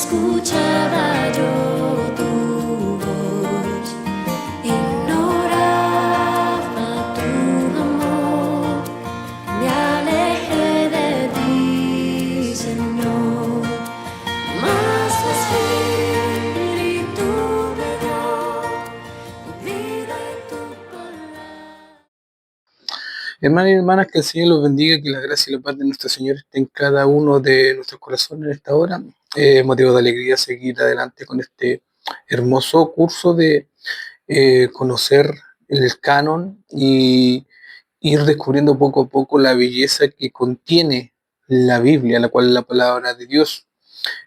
escuchaba yo tu voz, ignoraba tu amor, me alejé de ti, Señor, mas tu espíritu me dio vida en tu palabra. Hermanos y hermanas, que el Señor los bendiga, que la gracia y la paz de nuestro Señor esté en cada uno de nuestros corazones en esta hora. Motivo de alegría seguir adelante con este hermoso curso de conocer el canon y ir descubriendo poco a poco la belleza que contiene la Biblia, la cual es la palabra de Dios.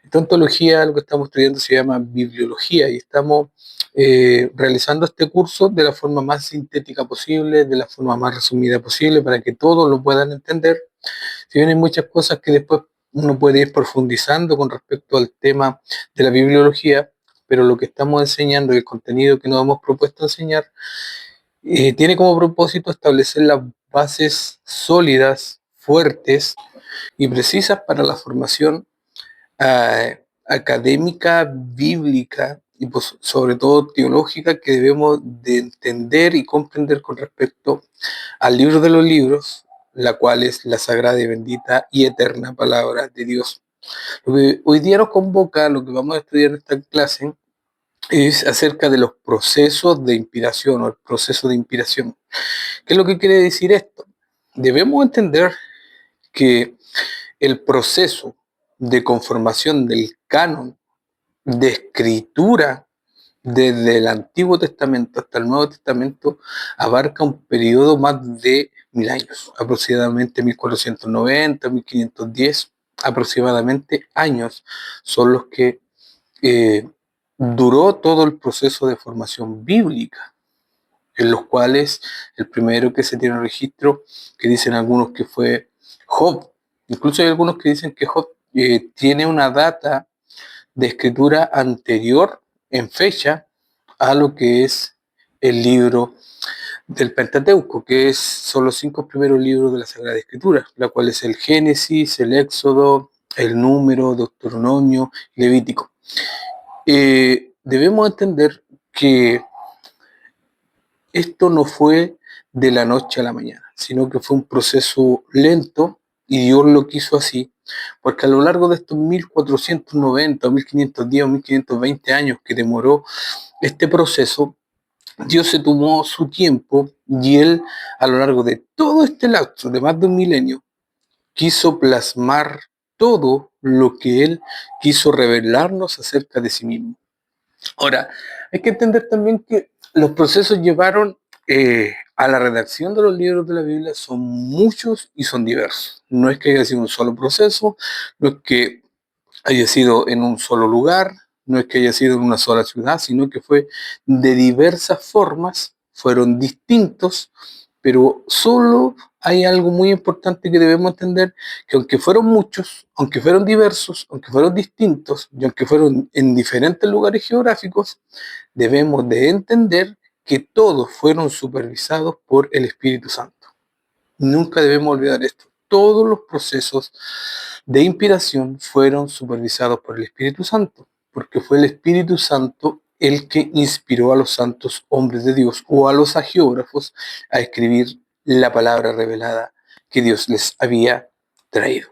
Esta ontología, lo que estamos estudiando se llama bibliología y estamos realizando este curso de la forma más sintética posible, de la forma más resumida posible, para que todos lo puedan entender. Si bien hay muchas cosas que después uno puede ir profundizando con respecto al tema de la bibliología, pero lo que estamos enseñando y el contenido que nos hemos propuesto enseñar tiene como propósito establecer las bases sólidas, fuertes y precisas para la formación académica, bíblica y pues, sobre todo teológica que debemos de entender y comprender con respecto al libro de los libros, la cual es la sagrada y bendita y eterna palabra de Dios. Lo que hoy día nos convoca, lo que vamos a estudiar en esta clase, es acerca de los procesos de inspiración o el proceso de inspiración. ¿Qué es lo que quiere decir esto? Debemos entender que el proceso de conformación del canon de escritura desde el Antiguo Testamento hasta el Nuevo Testamento abarca un periodo más de 1000 años, aproximadamente 1490, 1510 aproximadamente años son los que duró todo el proceso de formación bíblica, en los cuales el primero que se tiene registro, que dicen algunos que fue Job. Incluso hay algunos que dicen que Job tiene una data de escritura anterior en fecha a lo que es el libro del Pentateuco, que son los 5 primeros libros de la Sagrada Escritura, la cual es el Génesis, el Éxodo, el Número, Deuteronomio, Levítico. Debemos entender que esto no fue de la noche a la mañana, sino que fue un proceso lento y Dios lo quiso así, porque a lo largo de estos 1490, 1510 o 1520 años que demoró este proceso, Dios se tomó su tiempo y Él, a lo largo de todo este lapso de más de un milenio, quiso plasmar todo lo que Él quiso revelarnos acerca de sí mismo. Ahora, hay que entender también que los procesos llevaron a la redacción de los libros de la Biblia son muchos y son diversos. No es que haya sido un solo proceso, no es que haya sido en un solo lugar, no es que haya sido en una sola ciudad, sino que fue de diversas formas, fueron distintos, pero solo hay algo muy importante que debemos entender, que aunque fueron muchos, aunque fueron diversos, aunque fueron distintos, y aunque fueron en diferentes lugares geográficos, debemos de entender que todos fueron supervisados por el Espíritu Santo. Nunca debemos olvidar esto. Todos los procesos de inspiración fueron supervisados por el Espíritu Santo, porque fue el Espíritu Santo el que inspiró a los santos hombres de Dios o a los agiógrafos a escribir la palabra revelada que Dios les había traído.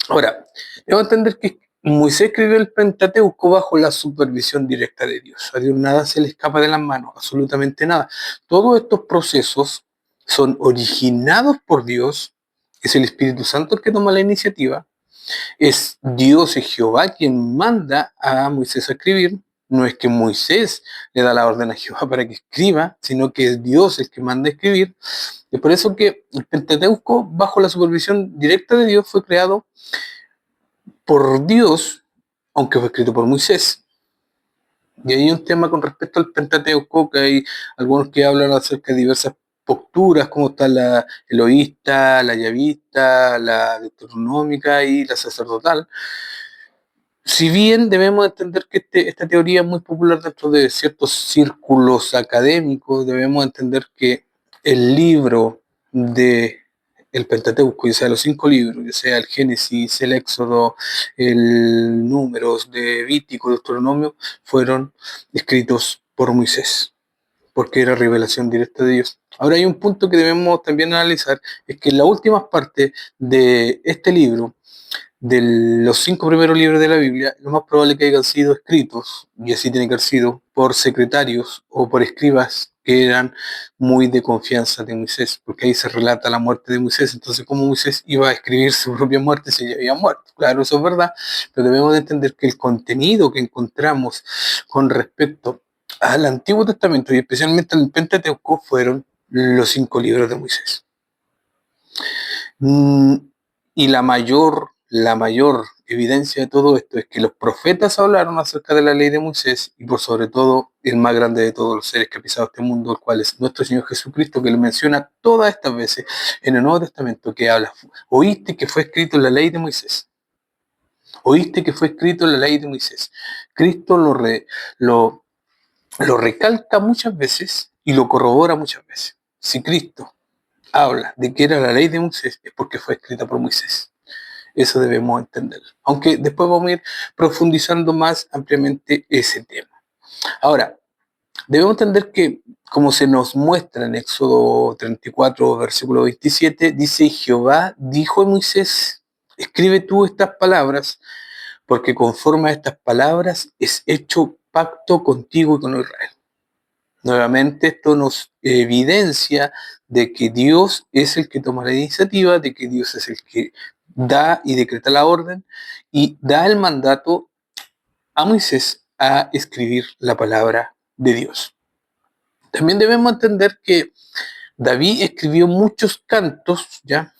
Ahora, debemos entender que Moisés escribió el Pentateuco bajo la supervisión directa de Dios. A Dios nada se le escapa de las manos, absolutamente nada. Todos estos procesos son originados por Dios, es el Espíritu Santo el que toma la iniciativa, es Dios y Jehová quien manda a Moisés a escribir. No es que Moisés le da la orden a Jehová para que escriba, sino que es Dios el que manda a escribir. Es por eso que el Pentateuco, bajo la supervisión directa de Dios, fue creado por Dios, aunque fue escrito por Moisés. Y hay un tema con respecto al Pentateuco, que hay algunos que hablan acerca de diversas posturas, como está la eloísta, la yavista, la deuteronómica y la sacerdotal. Si bien debemos entender que esta teoría es muy popular dentro de ciertos círculos académicos, debemos entender que el libro de el Pentateuco, ya sea los 5 libros, ya sea el Génesis, el Éxodo, el Números, Levítico, Deuteronomio, fueron escritos por Moisés, porque era revelación directa de Dios. Ahora hay un punto que debemos también analizar, es que en las últimas partes de este libro, de los 5 primeros libros de la Biblia, lo más probable es que hayan sido escritos, y así tiene que haber sido, por secretarios o por escribas que eran muy de confianza de Moisés, porque ahí se relata la muerte de Moisés. Entonces, ¿cómo Moisés iba a escribir su propia muerte si ya había muerto? Claro, eso es verdad, pero debemos de entender que el contenido que encontramos con respecto al Antiguo Testamento y especialmente al Pentateuco fueron los 5 libros de Moisés. Y la mayor evidencia de todo esto es que los profetas hablaron acerca de la ley de Moisés y por sobre todo el más grande de todos los seres que ha pisado este mundo, el cual es nuestro Señor Jesucristo, que lo menciona todas estas veces en el Nuevo Testamento, que habla, oíste que fue escrito en la ley de Moisés, oíste que fue escrito en la ley de Moisés. Cristo lo recalca muchas veces y lo corrobora muchas veces. Si Cristo habla de que era la ley de Moisés, es porque fue escrita por Moisés. Eso debemos entenderlo. Aunque después vamos a ir profundizando más ampliamente ese tema. Ahora, debemos entender que, como se nos muestra en Éxodo 34, versículo 27, dice: Jehová dijo a Moisés, escribe tú estas palabras, porque conforme a estas palabras es hecho pacto contigo y con Israel. Nuevamente esto nos evidencia de que Dios es el que toma la iniciativa, de que Dios es el que da y decreta la orden y da el mandato a Moisés a escribir la palabra de Dios. También debemos entender que David escribió muchos cantos, ¿ya?,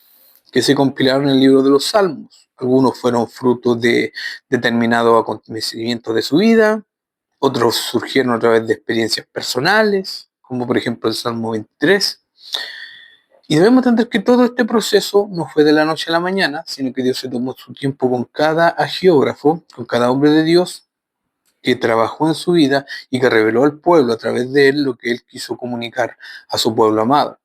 que se compilaron en el libro de los Salmos. Algunos fueron frutos de determinados acontecimientos de su vida, otros surgieron a través de experiencias personales, como por ejemplo el Salmo 23. Y debemos entender que todo este proceso no fue de la noche a la mañana, sino que Dios se tomó su tiempo con cada agiógrafo, con cada hombre de Dios que trabajó en su vida y que reveló al pueblo a través de él lo que él quiso comunicar a su pueblo amado.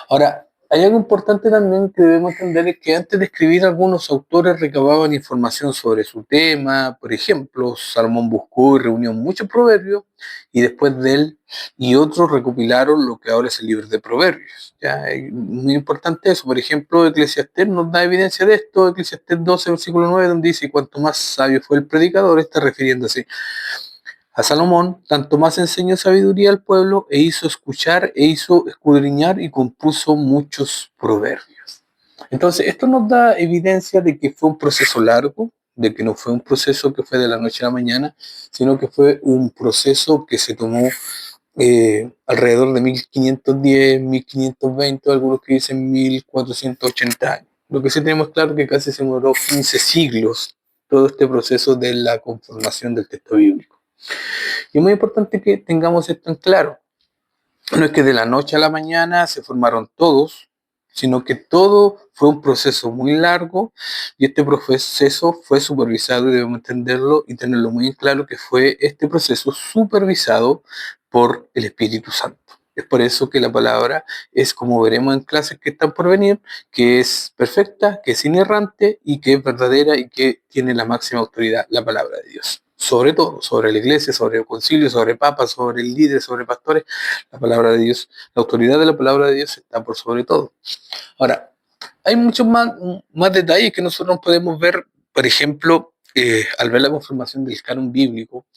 Ahora, hay algo importante también que debemos entender, es que antes de escribir algunos autores recababan información sobre su tema. Por ejemplo, Salomón buscó y reunió muchos proverbios y después de él y otros recopilaron lo que ahora es el libro de Proverbios. ¿Ya? Es muy importante eso. Por ejemplo, Eclesiastés nos da evidencia de esto, Eclesiastés 12, versículo 9, donde dice: cuanto más sabio fue el predicador, está refiriéndose a Salomón, tanto más enseñó sabiduría al pueblo, e hizo escuchar, e hizo escudriñar, y compuso muchos proverbios. Entonces, esto nos da evidencia de que fue un proceso largo, de que no fue un proceso que fue de la noche a la mañana, sino que fue un proceso que se tomó alrededor de 1510, 1520, algunos que dicen 1480 años. Lo que sí tenemos claro es que casi se demoró 15 siglos todo este proceso de la conformación del texto bíblico. Y es muy importante que tengamos esto en claro. No es que de la noche a la mañana se formaron todos, sino que todo fue un proceso muy largo y este proceso fue supervisado, y debemos entenderlo y tenerlo muy en claro, que fue este proceso supervisado por el Espíritu Santo. Es por eso que la palabra es, como veremos en clases que están por venir, que es perfecta, que es inerrante y que es verdadera y que tiene la máxima autoridad, la palabra de Dios. Sobre todo, sobre la iglesia, sobre el concilio, sobre papas, sobre el líder, sobre pastores, la palabra de Dios, la autoridad de la palabra de Dios está por sobre todo. Ahora, hay muchos más detalles que nosotros podemos ver, por ejemplo, al ver la conformación del canon bíblico.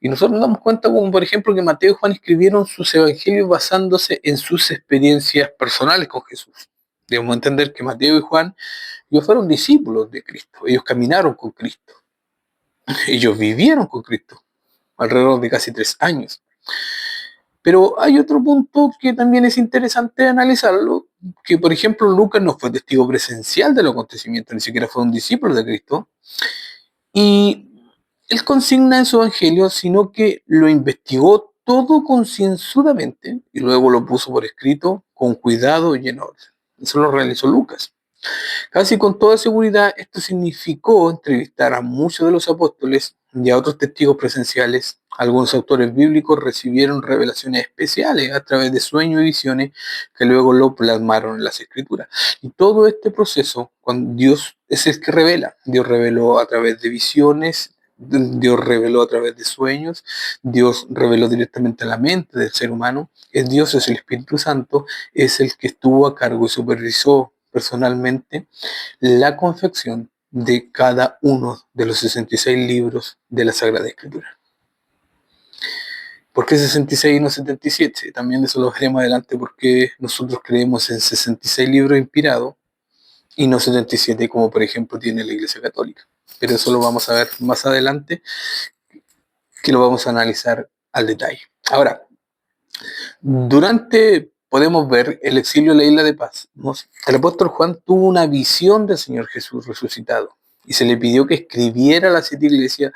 Y nosotros nos damos cuenta, como por ejemplo, que Mateo y Juan escribieron sus evangelios basándose en sus experiencias personales con Jesús. Debemos entender que Mateo y Juan, ellos fueron discípulos de Cristo, ellos caminaron con Cristo, ellos vivieron con Cristo alrededor de casi 3 años. Pero hay otro punto que también es interesante analizarlo, que por ejemplo Lucas no fue testigo presencial de los acontecimientos, ni siquiera fue un discípulo de Cristo, y él consigna en su evangelio, sino que lo investigó todo concienzudamente y luego lo puso por escrito con cuidado y en orden. Eso lo realizó Lucas. Casi con toda seguridad esto significó entrevistar a muchos de los apóstoles y a otros testigos presenciales. Algunos autores bíblicos recibieron revelaciones especiales a través de sueños y visiones que luego lo plasmaron en las escrituras. Y todo este proceso, cuando Dios es el que revela, Dios reveló a través de visiones, Dios reveló a través de sueños, Dios reveló directamente a la mente del ser humano. Dios es el Espíritu Santo, es el que estuvo a cargo y supervisó personalmente la confección de cada uno de los 66 libros de la Sagrada Escritura. ¿Por qué 66 y no 77? También eso lo veremos adelante, porque nosotros creemos en 66 libros inspirados y no 77, como por ejemplo tiene la Iglesia Católica. Pero eso lo vamos a ver más adelante, que lo vamos a analizar al detalle. Ahora, podemos ver el exilio en la isla de Patmos. El apóstol Juan tuvo una visión del Señor Jesús resucitado y se le pidió que escribiera a las 7 iglesias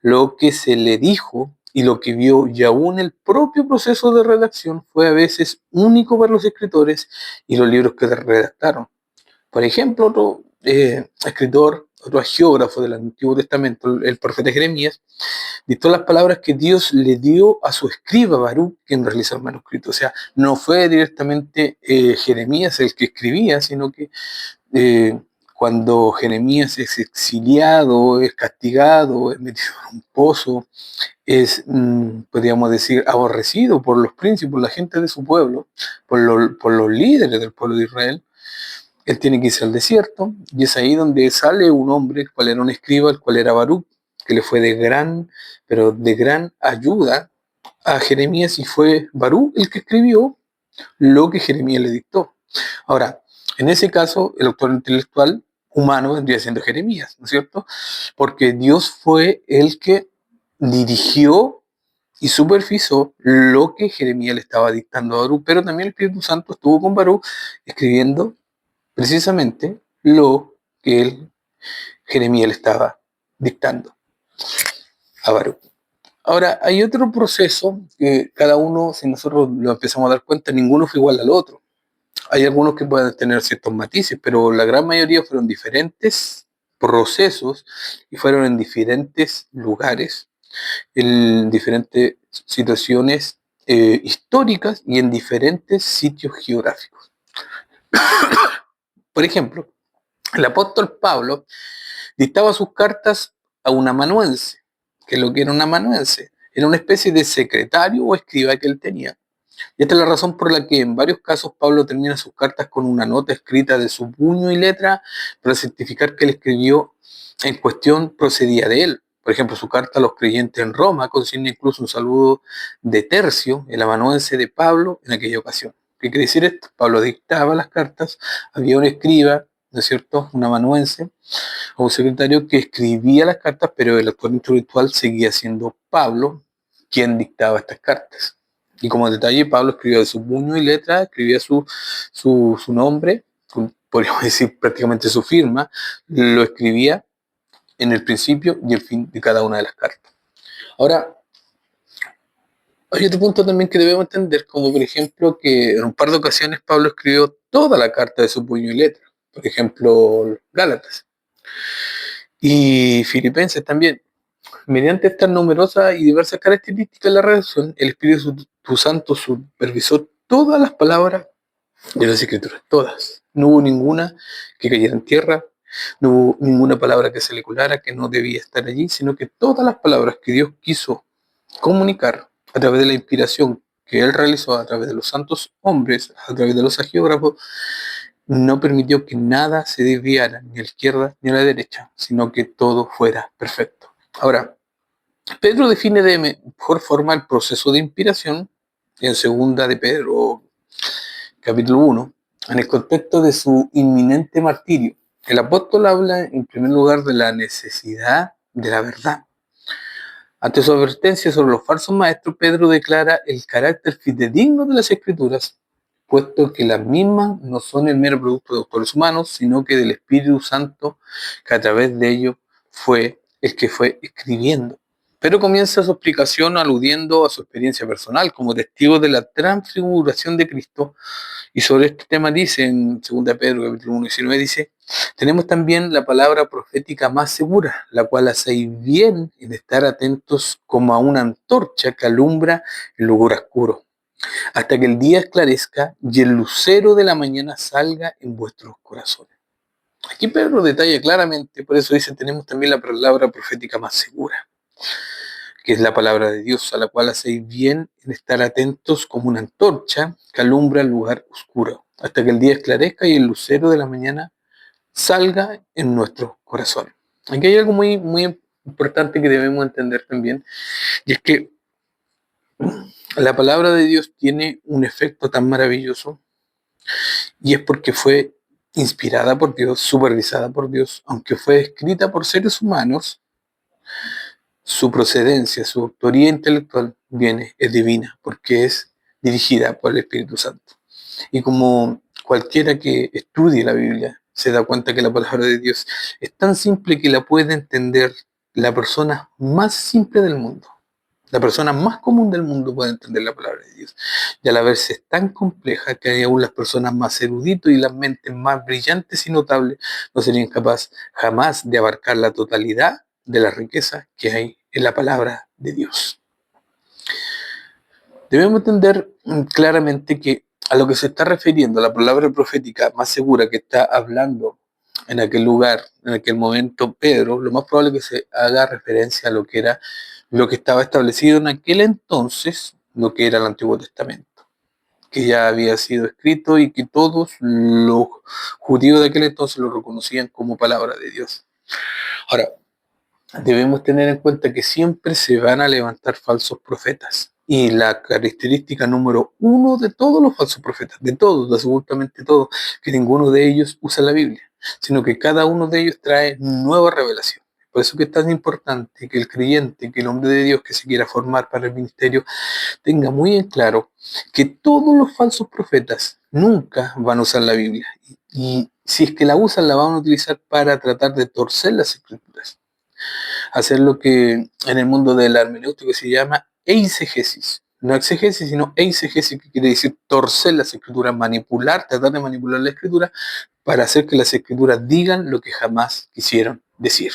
lo que se le dijo y lo que vio, y aún el propio proceso de redacción fue a veces único para los escritores y los libros que redactaron. Por ejemplo, otro escritor, otro geógrafo del Antiguo Testamento, el profeta Jeremías, dictó las palabras que Dios le dio a su escriba Baruch, quien realizó el manuscrito. O sea, no fue directamente Jeremías el que escribía, sino que cuando Jeremías es exiliado, es castigado, es metido en un pozo, es, podríamos decir, aborrecido por los príncipes, por la gente de su pueblo, por los líderes del pueblo de Israel. Él tiene que irse al desierto, y es ahí donde sale un hombre, el cual era un escriba, el cual era Baruch, que le fue de gran ayuda a Jeremías, y fue Baruch el que escribió lo que Jeremías le dictó. Ahora, en ese caso, el autor intelectual humano vendría siendo Jeremías, ¿no es cierto? Porque Dios fue el que dirigió y supervisó lo que Jeremías le estaba dictando a Baruch, pero también el Espíritu Santo estuvo con Baruch escribiendo precisamente lo que Jeremías le estaba dictando a Baruch. Ahora, hay otro proceso que cada uno, si nosotros lo empezamos a dar cuenta, ninguno fue igual al otro. Hay algunos que pueden tener ciertos matices, pero la gran mayoría fueron diferentes procesos y fueron en diferentes lugares, en diferentes situaciones históricas y en diferentes sitios geográficos. Por ejemplo, el apóstol Pablo dictaba sus cartas a un amanuense. ¿Qué es lo que era un amanuense? Era una especie de secretario o escriba que él tenía. Y esta es la razón por la que en varios casos Pablo termina sus cartas con una nota escrita de su puño y letra para certificar que el escribió en cuestión procedía de él. Por ejemplo, su carta a los creyentes en Roma consigna incluso un saludo de Tercio, el amanuense de Pablo, en aquella ocasión. ¿Qué quiere decir esto? Pablo dictaba las cartas, había un escriba, ¿no es cierto?, un amanuense o un secretario que escribía las cartas, pero el autor intelectual seguía siendo Pablo quien dictaba estas cartas. Y como detalle, Pablo escribía de su puño y letra, escribía su nombre, podríamos decir prácticamente su firma, lo escribía en el principio y el fin de cada una de las cartas. Ahora, hay otro punto también que debemos entender, como por ejemplo que en un par de ocasiones Pablo escribió toda la carta de su puño y letra, por ejemplo Gálatas y Filipenses también. Mediante estas numerosas y diversas características de la redacción, el Espíritu Santo supervisó todas las palabras de las Escrituras, todas. No hubo ninguna que cayera en tierra, no hubo ninguna palabra que se le colara, que no debía estar allí, sino que todas las palabras que Dios quiso comunicar a través de la inspiración que Él realizó a través de los santos hombres, a través de los agiógrafos, no permitió que nada se desviara ni a la izquierda ni a la derecha, sino que todo fuera perfecto. Ahora, Pedro define de mejor forma el proceso de inspiración en segunda de Pedro, capítulo 1, en el contexto de su inminente martirio. El apóstol habla en primer lugar de la necesidad de la verdad. Ante su advertencia sobre los falsos maestros, Pedro declara el carácter fidedigno de las Escrituras, puesto que las mismas no son el mero producto de autores humanos, sino que del Espíritu Santo, que a través de ellos fue el que fue escribiendo. Pero comienza su explicación aludiendo a su experiencia personal como testigo de la transfiguración de Cristo. Y sobre este tema dice en 2 Pedro capítulo 1:19, dice: tenemos también la palabra profética más segura, la cual hacéis bien en estar atentos como a una antorcha que alumbra el lugar oscuro, hasta que el día esclarezca y el lucero de la mañana salga en vuestros corazones. Aquí Pedro detalla claramente, por eso dice: tenemos también la palabra profética más segura, que es la palabra de Dios, a la cual hacéis bien en estar atentos como una antorcha que alumbra el lugar oscuro, hasta que el día esclarezca y el lucero de la mañana salga en nuestros corazones. Aquí hay algo muy, muy importante que debemos entender también, y es que la palabra de Dios tiene un efecto tan maravilloso, y es porque fue inspirada por Dios, supervisada por Dios, aunque fue escrita por seres humanos. Su procedencia, su autoría intelectual es divina, porque es dirigida por el Espíritu Santo. Y como cualquiera que estudie la Biblia se da cuenta que la palabra de Dios es tan simple que la puede entender la persona más simple del mundo. La persona más común del mundo puede entender la palabra de Dios. Y a la vez es tan compleja que hay aún las personas más eruditas y las mentes más brillantes y notables no serían capaces jamás de abarcar la totalidad de la riqueza que hay en la palabra de Dios. Debemos entender claramente que a lo que se está refiriendo la palabra profética más segura que está hablando en aquel lugar, en aquel momento Pedro, lo más probable es que se haga referencia a lo que era lo que estaba establecido en aquel entonces, lo que era el Antiguo Testamento, que ya había sido escrito y que todos los judíos de aquel entonces lo reconocían como palabra de Dios. Ahora, debemos tener en cuenta que siempre se van a levantar falsos profetas. Y la característica número uno de todos los falsos profetas, de todos, de absolutamente todos, que ninguno de ellos usa la Biblia, sino que cada uno de ellos trae nueva revelación. Por eso que es tan importante que el creyente, que el hombre de Dios que se quiera formar para el ministerio, tenga muy en claro que todos los falsos profetas nunca van a usar la Biblia. Y si es que la usan, la van a utilizar para tratar de torcer las escrituras, hacer lo que en el mundo de la hermenéutica se llama eisegesis. No exegesis, sino eisegesis, que quiere decir torcer las escrituras, manipular, tratar de manipular la escritura para hacer que las escrituras digan lo que jamás quisieron decir.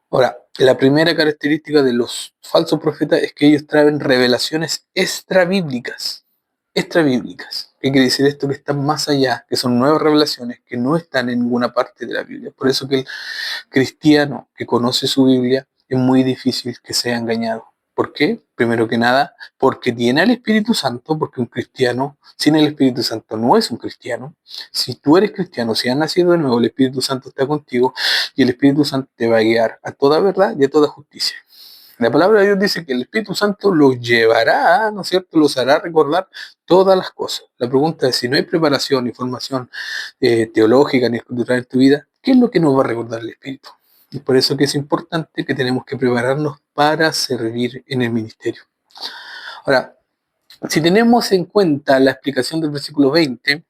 Ahora, la primera característica de los falsos profetas es que ellos traen revelaciones extrabíblicas. Extrabíblicas. ¿Qué quiere decir esto? Que están más allá, que son nuevas revelaciones que no están en ninguna parte de la Biblia. Por eso que el cristiano que conoce su Biblia es muy difícil que sea engañado. ¿Por qué? Primero que nada, porque tiene al Espíritu Santo, porque un cristiano sin el Espíritu Santo no es un cristiano. Si tú eres cristiano, si has nacido de nuevo, el Espíritu Santo está contigo y el Espíritu Santo te va a guiar a toda verdad y a toda justicia. La palabra de Dios dice que el Espíritu Santo los llevará, ¿no es cierto? Los hará recordar todas las cosas. La pregunta es, si no hay preparación ni formación teológica ni escritural en tu vida, ¿qué es lo que nos va a recordar el Espíritu? Y por eso que es importante que tenemos que prepararnos para servir en el ministerio. Ahora, si tenemos en cuenta la explicación del versículo 20,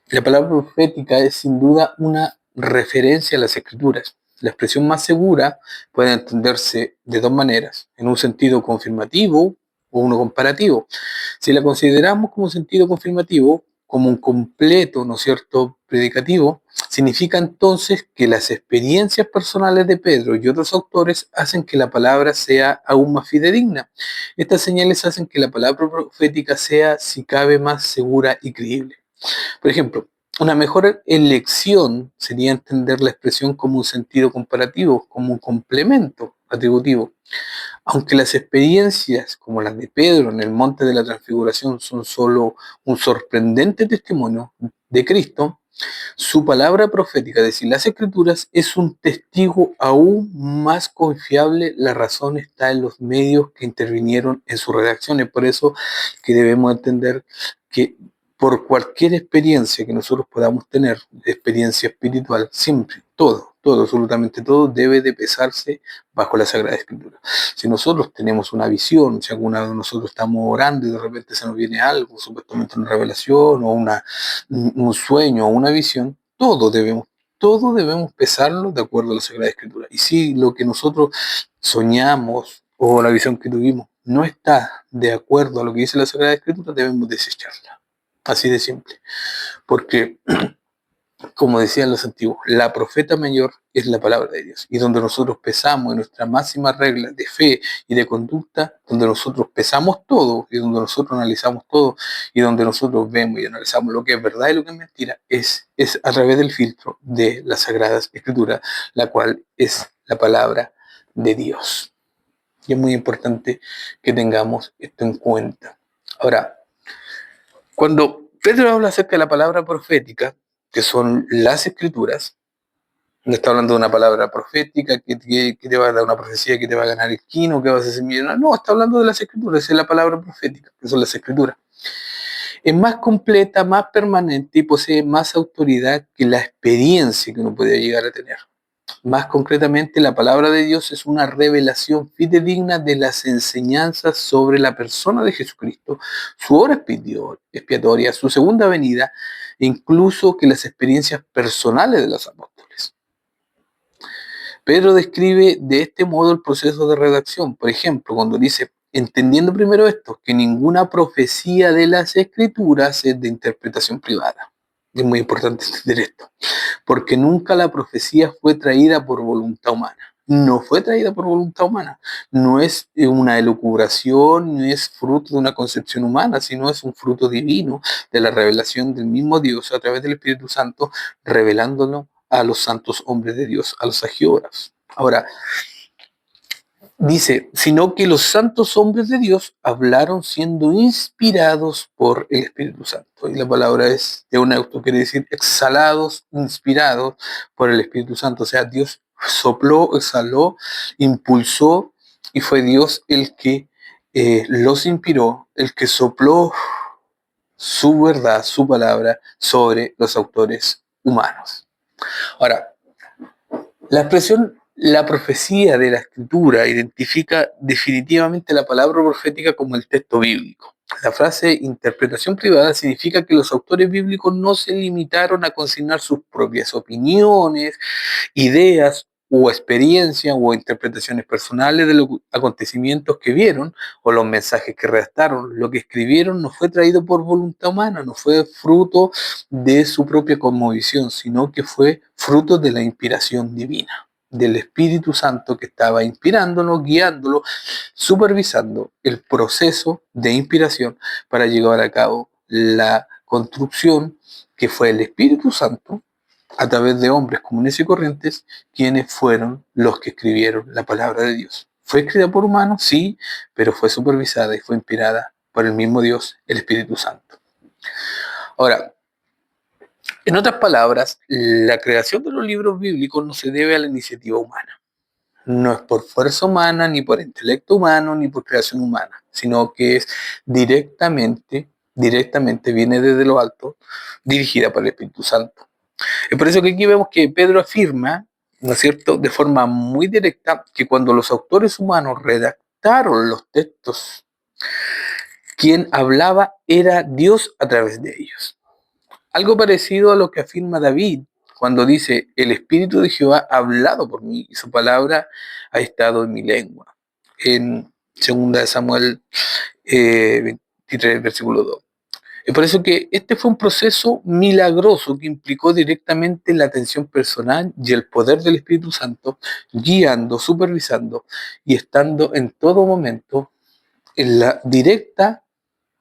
la palabra profética es sin duda una referencia a las Escrituras. La expresión más segura puede entenderse de dos maneras, en un sentido confirmativo o uno comparativo. Si la consideramos como un sentido confirmativo, como un completo, ¿no es cierto?, predicativo, significa entonces que las experiencias personales de Pedro y otros autores hacen que la palabra sea aún más fidedigna. Estas señales hacen que la palabra profética sea, si cabe, más segura y creíble. Por ejemplo, una mejor elección sería entender la expresión como un sentido comparativo, como un complemento atributivo. Aunque las experiencias como las de Pedro en el monte de la transfiguración son solo un sorprendente testimonio de Cristo, su palabra profética, es decir, las escrituras, es un testigo aún más confiable. La razón está en los medios que intervinieron en su redacción. Es por eso que debemos entender que por cualquier experiencia que nosotros podamos tener, experiencia espiritual, siempre, todo, absolutamente todo, debe de pesarse bajo la Sagrada Escritura. Si nosotros tenemos una visión, si alguna de nosotros estamos orando y de repente se nos viene algo, supuestamente una revelación o un sueño o una visión, todo debemos pesarlo de acuerdo a la Sagrada Escritura. Y si lo que nosotros soñamos o la visión que tuvimos no está de acuerdo a lo que dice la Sagrada Escritura, debemos desecharla. Así de simple. Porque, como decían los antiguos, la profeta mayor es la palabra de Dios. Y donde nosotros pesamos en nuestra máxima regla de fe y de conducta, donde nosotros pesamos todo y donde nosotros analizamos todo y donde nosotros vemos y analizamos lo que es verdad y lo que es mentira, es a través del filtro de las Sagradas Escrituras, la cual es la palabra de Dios. Y es muy importante que tengamos esto en cuenta. Ahora, cuando Pedro habla acerca de la palabra profética, que son las escrituras, no está hablando de una palabra profética que te va a dar una profecía, que te va a ganar el quino, que vas a ser millonario. No, está hablando de las escrituras, es la palabra profética, que son las escrituras. Es más completa, más permanente y posee más autoridad que la experiencia que uno puede llegar a tener. Más concretamente, la palabra de Dios es una revelación fidedigna de las enseñanzas sobre la persona de Jesucristo, su obra expiatoria, su segunda venida, e incluso que las experiencias personales de los apóstoles. Pedro describe de este modo el proceso de redacción. Por ejemplo, cuando dice, entendiendo primero esto, que ninguna profecía de las Escrituras es de interpretación privada. Es muy importante entender esto, porque nunca la profecía fue traída por voluntad humana. No fue traída por voluntad humana. No es una elucubración, no es fruto de una concepción humana, sino es un fruto divino de la revelación del mismo Dios a través del Espíritu Santo, revelándolo a los santos hombres de Dios, a los agiógrafos. Ahora, dice, sino que los santos hombres de Dios hablaron siendo inspirados por el Espíritu Santo. Y la palabra es euneuto, quiere decir exhalados, inspirados por el Espíritu Santo. O sea, Dios sopló, exhaló, impulsó, y fue Dios el que los inspiró, el que sopló su verdad, su palabra sobre los autores humanos. Ahora, la expresión la profecía de la escritura identifica definitivamente la palabra profética como el texto bíblico. La frase interpretación privada significa que los autores bíblicos no se limitaron a consignar sus propias opiniones, ideas o experiencias o interpretaciones personales de los acontecimientos que vieron o los mensajes que redactaron. Lo que escribieron no fue traído por voluntad humana, no fue fruto de su propia cosmovisión, sino que fue fruto de la inspiración divina, del Espíritu Santo que estaba inspirándolo, guiándolo, supervisando el proceso de inspiración para llevar a cabo la construcción, que fue el Espíritu Santo a través de hombres comunes y corrientes, quienes fueron los que escribieron la palabra de Dios. ¿Fue escrita por humanos? Sí, pero fue supervisada y fue inspirada por el mismo Dios, el Espíritu Santo. Ahora, en otras palabras, la creación de los libros bíblicos no se debe a la iniciativa humana. No es por fuerza humana, ni por intelecto humano, ni por creación humana, sino que es directamente viene desde lo alto, dirigida por el Espíritu Santo. Es por eso que aquí vemos que Pedro afirma, ¿no es cierto?, de forma muy directa, que cuando los autores humanos redactaron los textos, quien hablaba era Dios a través de ellos. Algo parecido a lo que afirma David cuando dice, el Espíritu de Jehová ha hablado por mí y su palabra ha estado en mi lengua. En 2 Samuel 23, versículo 2. Es por eso que este fue un proceso milagroso que implicó directamente la atención personal y el poder del Espíritu Santo, guiando, supervisando y estando en todo momento en la directa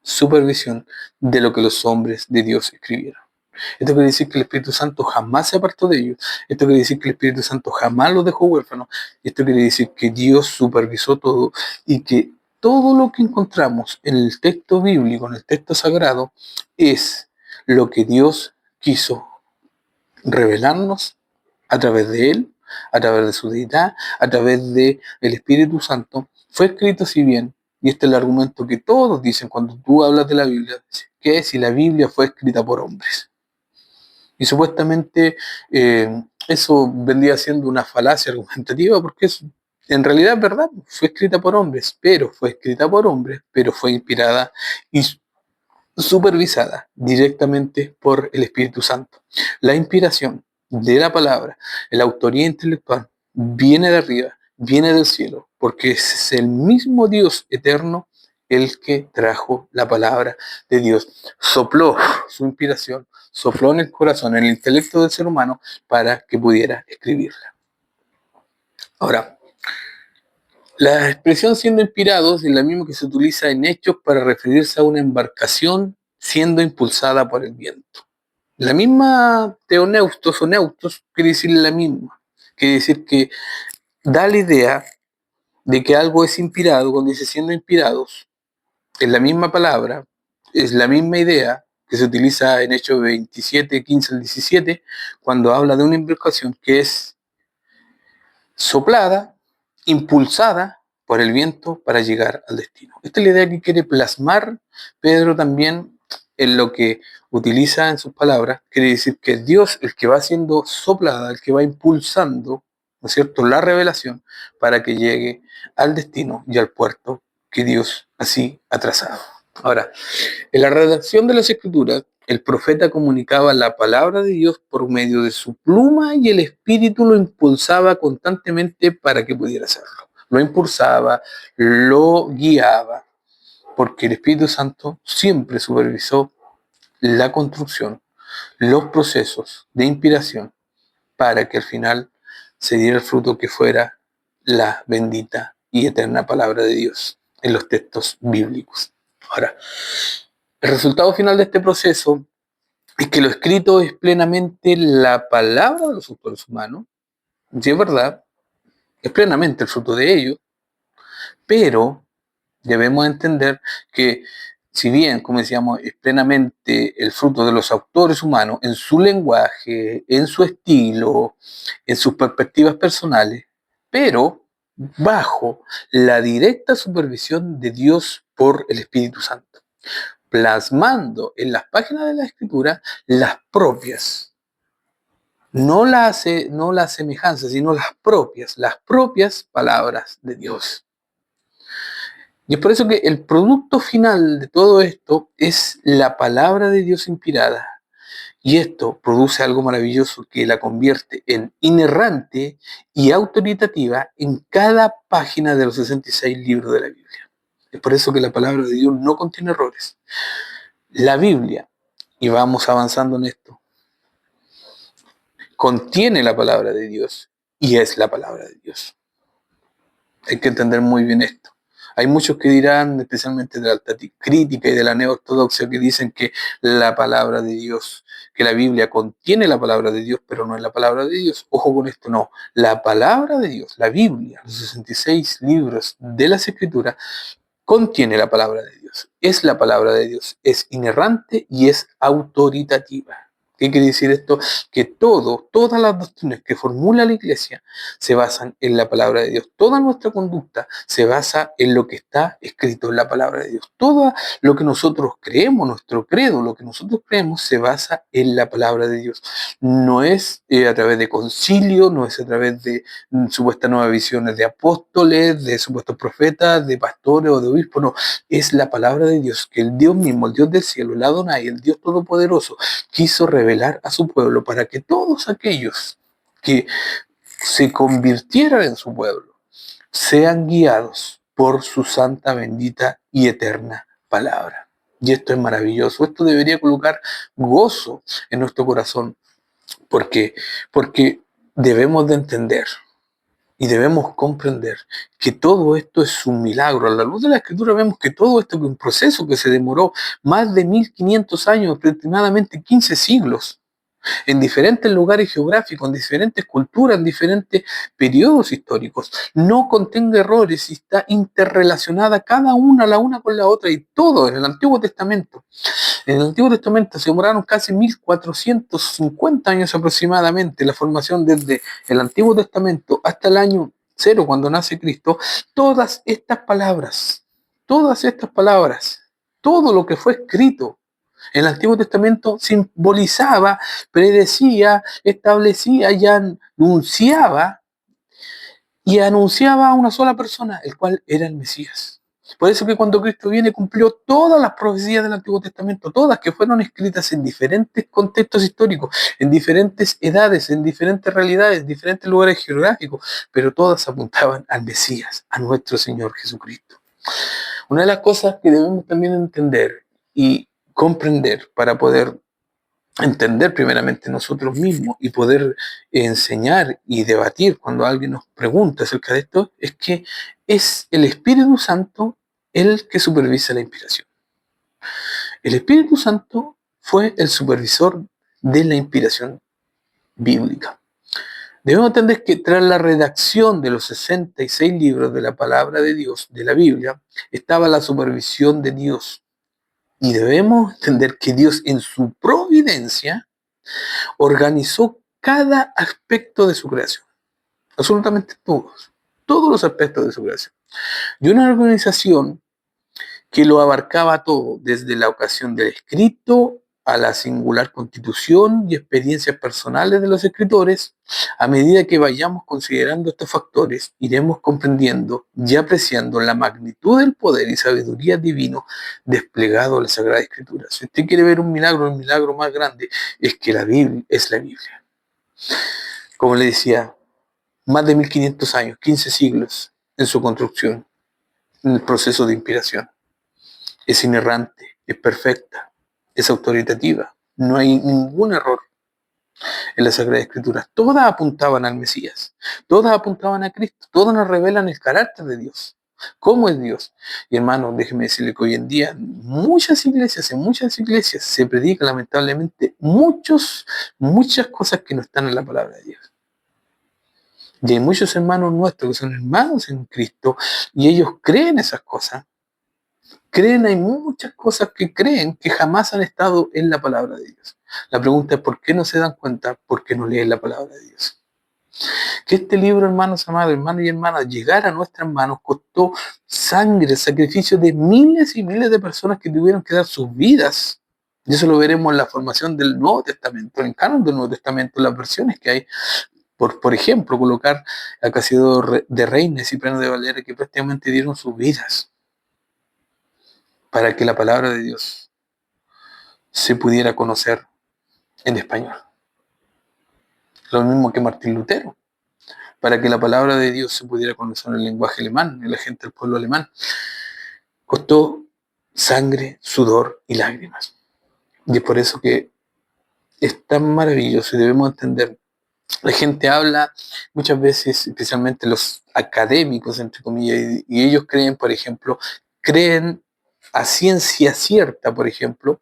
supervisión de lo que los hombres de Dios escribieron. Esto quiere decir que el Espíritu Santo jamás se apartó de ellos. Esto quiere decir que el Espíritu Santo jamás los dejó huérfanos. Esto quiere decir que Dios supervisó todo y que todo lo que encontramos en el texto bíblico, en el texto sagrado, es lo que Dios quiso revelarnos a través de Él, a través de su deidad, a través del Espíritu Santo. Fue escrito si bien, y este es el argumento que todos dicen cuando tú hablas de la Biblia, que si la Biblia fue escrita por hombres. Y supuestamente eso vendría siendo una falacia argumentativa, porque en realidad es verdad, fue escrita por hombres, pero fue inspirada y supervisada directamente por el Espíritu Santo. La inspiración de la palabra, la autoría intelectual, viene de arriba, viene del cielo, porque es el mismo Dios eterno el que trajo la palabra de Dios. Sopló su inspiración, sopló en el corazón, en el intelecto del ser humano para que pudiera escribirla. Ahora, la expresión siendo inspirados es la misma que se utiliza en Hechos para referirse a una embarcación siendo impulsada por el viento. La misma teoneustos o neustos quiere decir la misma. Quiere decir que da la idea de que algo es inspirado cuando dice siendo inspirados. Es la misma palabra, es la misma idea que se utiliza en Hechos 27, 15 al 17, cuando habla de una embarcación que es soplada, impulsada por el viento para llegar al destino. Esta es la idea que quiere plasmar Pedro también en lo que utiliza en sus palabras. Quiere decir que es Dios el que va siendo soplada, el que va impulsando, ¿no es cierto?, la revelación para que llegue al destino y al puerto que Dios así ha trazado. Ahora, en la redacción de las Escrituras, el profeta comunicaba la palabra de Dios por medio de su pluma y el Espíritu lo impulsaba constantemente para que pudiera hacerlo. Lo impulsaba, lo guiaba, porque el Espíritu Santo siempre supervisó la construcción, los procesos de inspiración para que al final se diera el fruto que fuera la bendita y eterna palabra de Dios en los textos bíblicos. Ahora, el resultado final de este proceso es que lo escrito es plenamente la palabra de los autores humanos, y es verdad, es plenamente el fruto de ellos, pero debemos entender que si bien, como decíamos, es plenamente el fruto de los autores humanos en su lenguaje, en su estilo, en sus perspectivas personales, pero bajo la directa supervisión de Dios por el Espíritu Santo, plasmando en las páginas de la Escritura las propias, no la semejanza, sino las propias palabras de Dios. Y es por eso que el producto final de todo esto es la palabra de Dios inspirada. Y esto produce algo maravilloso que la convierte en inerrante y autoritativa en cada página de los 66 libros de la Biblia. Es por eso que la palabra de Dios no contiene errores. La Biblia, y vamos avanzando en esto, contiene la palabra de Dios y es la palabra de Dios. Hay que entender muy bien esto. Hay muchos que dirán, especialmente de la alta crítica y de la neortodoxia, que dicen que la palabra de Dios, que la Biblia contiene la palabra de Dios, pero no es la palabra de Dios. Ojo con esto, no. La palabra de Dios, la Biblia, los 66 libros de las Escrituras, contiene la palabra de Dios. Es la palabra de Dios. Es inerrante y es autoritativa. ¿Qué quiere decir esto? Que todas las doctrinas que formula la Iglesia se basan en la palabra de Dios. Toda nuestra conducta se basa en lo que está escrito en la palabra de Dios. Todo lo que nosotros creemos, nuestro credo, lo que nosotros creemos, se basa en la palabra de Dios. No es a través de concilio, no es a través de supuestas nuevas visiones de apóstoles, de supuestos profetas, de pastores o de obispos. No, es la palabra de Dios, que el Dios mismo, el Dios del cielo, el Adonai, el Dios Todopoderoso, quiso revelar a su pueblo para que todos aquellos que se convirtieran en su pueblo sean guiados por su santa, bendita y eterna palabra. Y esto es maravilloso. Esto debería colocar gozo en nuestro corazón. ¿Por qué? Porque debemos de entender y debemos comprender que todo esto es un milagro. A la luz de la Escritura vemos que todo esto es un proceso que se demoró más de 1500 años, aproximadamente 15 siglos, en diferentes lugares geográficos, en diferentes culturas, en diferentes periodos históricos. No contenga errores y está interrelacionada cada una la una con la otra, y todo en el Antiguo Testamento. En el Antiguo Testamento se demoraron casi 1450 años aproximadamente la formación desde el Antiguo Testamento hasta el año 0, cuando nace Cristo. Todas estas palabras, todo lo que fue escrito en el Antiguo Testamento simbolizaba, predecía, establecía y anunciaba a una sola persona, el cual era el Mesías. Por eso que cuando Cristo viene cumplió todas las profecías del Antiguo Testamento, todas que fueron escritas en diferentes contextos históricos, en diferentes edades, en diferentes realidades, en diferentes lugares geográficos, pero todas apuntaban al Mesías, a nuestro Señor Jesucristo. Una de las cosas que debemos también entender y comprender para poder entender primeramente nosotros mismos y poder enseñar y debatir cuando alguien nos pregunta acerca de esto, es que es el Espíritu Santo el que supervisa la inspiración. El Espíritu Santo fue el supervisor de la inspiración bíblica. Debemos entender que tras la redacción de los 66 libros de la palabra de Dios, de la Biblia, estaba la supervisión de Dios. Y debemos entender que Dios en su providencia organizó cada aspecto de su creación. Absolutamente todos los aspectos de su creación. Y una organización que lo abarcaba todo, desde la ocasión del escrito a la singular constitución y experiencias personales de los escritores. A medida que vayamos considerando estos factores, iremos comprendiendo y apreciando la magnitud del poder y sabiduría divino desplegado en la Sagrada Escritura. Si usted quiere ver un milagro, el milagro más grande es que la Biblia es la Biblia. Como le decía, más de 1500 años, 15 siglos en su construcción, en el proceso de inspiración. Es inerrante, es perfecta, es autoritativa, no hay ningún error en la Sagrada Escritura. Todas apuntaban al Mesías, todas apuntaban a Cristo, todas nos revelan el carácter de Dios, cómo es Dios. Y hermano, déjeme decirle que hoy en día en muchas iglesias se predica lamentablemente muchas cosas que no están en la palabra de Dios. Y hay muchos hermanos nuestros que son hermanos en Cristo y ellos creen esas cosas. Hay muchas cosas que creen que jamás han estado en la palabra de Dios. La pregunta es ¿por qué no se dan cuenta? ¿Por qué no leen la palabra de Dios? Que este libro, hermanos amados, hermanos y hermanas, llegar a nuestras manos costó sangre, sacrificio de miles y miles de personas que tuvieron que dar sus vidas. Y eso lo veremos en la formación del Nuevo Testamento, en el canon del Nuevo Testamento, las versiones que hay. Por ejemplo, colocar a Casiodoro de Reina y Cipriano de Valera, que prácticamente dieron sus vidas para que la palabra de Dios se pudiera conocer en español. Lo mismo que Martín Lutero, para que la palabra de Dios se pudiera conocer en el lenguaje alemán, en la gente del pueblo alemán. Costó sangre, sudor y lágrimas. Y es por eso que es tan maravilloso y debemos entender. La gente habla muchas veces, especialmente los académicos, entre comillas, y ellos creen, por ejemplo, creen a ciencia cierta, por ejemplo,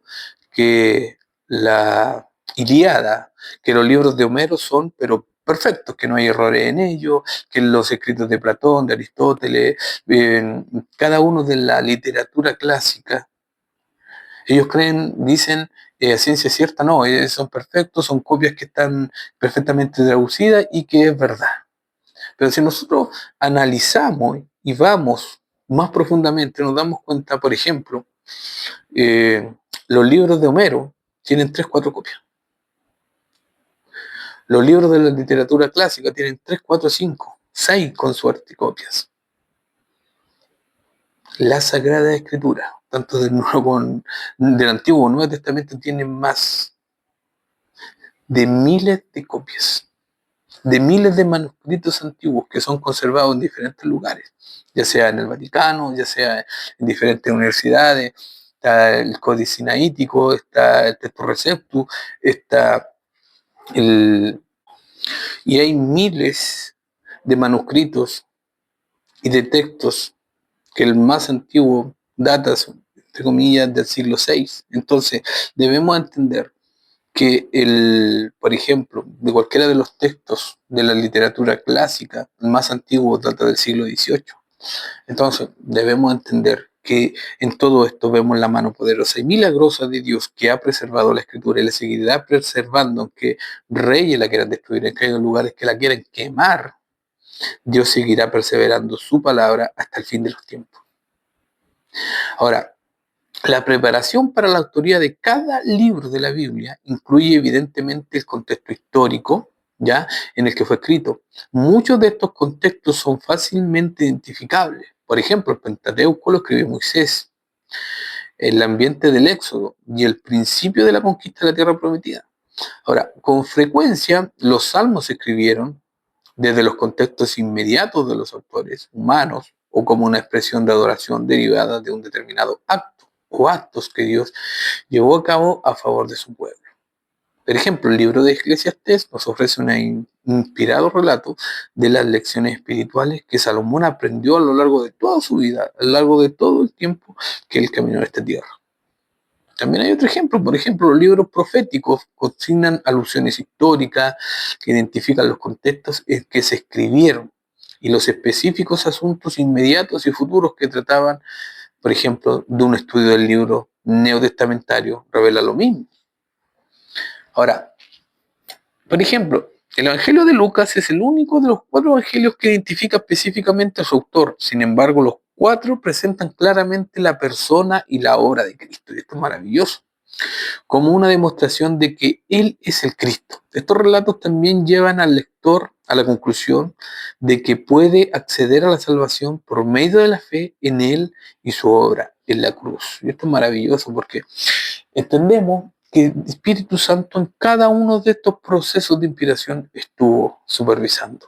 que la Ilíada, que los libros de Homero son, pero perfectos, que no hay errores en ellos, que los escritos de Platón, de Aristóteles, cada uno de la literatura clásica, ellos creen, dicen, a ciencia cierta, no, son perfectos, son copias que están perfectamente traducidas y que es verdad. Pero si nosotros analizamos y vamos más profundamente, nos damos cuenta, por ejemplo, los libros de Homero tienen 3, 4 copias. Los libros de la literatura clásica tienen 3, 4, 5, 6 con suerte copias. La Sagrada Escritura, tanto del Antiguo como del Nuevo Testamento, tienen más de miles de copias, de miles de manuscritos antiguos que son conservados en diferentes lugares, ya sea en el Vaticano, ya sea en diferentes universidades. Está el Códice Sinaítico, está el Textus Receptus, y hay miles de manuscritos y de textos que el más antiguo data, entre comillas, del siglo VI. Entonces, debemos entender que por ejemplo, de cualquiera de los textos de la literatura clásica, el más antiguo data del siglo XVIII. Entonces, debemos entender que en todo esto vemos la mano poderosa y milagrosa de Dios que ha preservado la Escritura y la seguirá preservando, aunque reyes la quieran destruir, en que hay lugares que la quieren quemar. Dios seguirá perseverando su palabra hasta el fin de los tiempos. Ahora, la preparación para la autoría de cada libro de la Biblia incluye evidentemente el contexto histórico, ¿ya?, en el que fue escrito. Muchos de estos contextos son fácilmente identificables. Por ejemplo, el Pentateuco lo escribió Moisés, el ambiente del Éxodo y el principio de la conquista de la tierra prometida. Ahora, con frecuencia los salmos se escribieron desde los contextos inmediatos de los autores humanos o como una expresión de adoración derivada de un determinado acto o actos que Dios llevó a cabo a favor de su pueblo. Por ejemplo, el libro de Eclesiastés nos ofrece un inspirado relato de las lecciones espirituales que Salomón aprendió a lo largo de toda su vida, a lo largo de todo el tiempo que él caminó en esta tierra. También hay otro ejemplo, por ejemplo, los libros proféticos consignan alusiones históricas que identifican los contextos en que se escribieron y los específicos asuntos inmediatos y futuros que trataban, por ejemplo, de un estudio del libro neotestamentario, revela lo mismo. Ahora, por ejemplo, el Evangelio de Lucas es el único de los 4 evangelios que identifica específicamente a su autor. Sin embargo, los 4 presentan claramente la persona y la obra de Cristo. Y esto es maravilloso, como una demostración de que Él es el Cristo. Estos relatos también llevan al lector a la conclusión de que puede acceder a la salvación por medio de la fe en Él y su obra en la cruz. Y esto es maravilloso porque entendemos que el Espíritu Santo en cada uno de estos procesos de inspiración estuvo supervisando.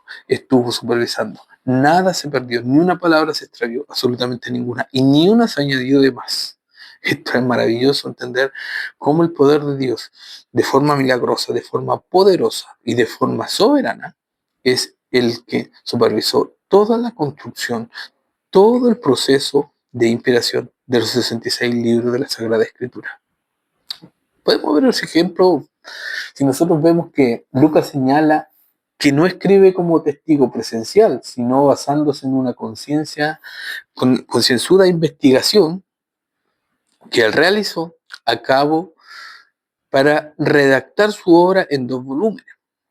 Nada se perdió, ni una palabra se extravió, absolutamente ninguna, y ni una se añadió de más. Esto es maravilloso entender cómo el poder de Dios, de forma milagrosa, de forma poderosa y de forma soberana, es el que supervisó toda la construcción, todo el proceso de inspiración de los 66 libros de la Sagrada Escritura. Podemos ver ese ejemplo si nosotros vemos que Lucas señala que no escribe como testigo presencial, sino basándose en una concienzuda investigación que él realizó a cabo para redactar su obra en 2 volúmenes.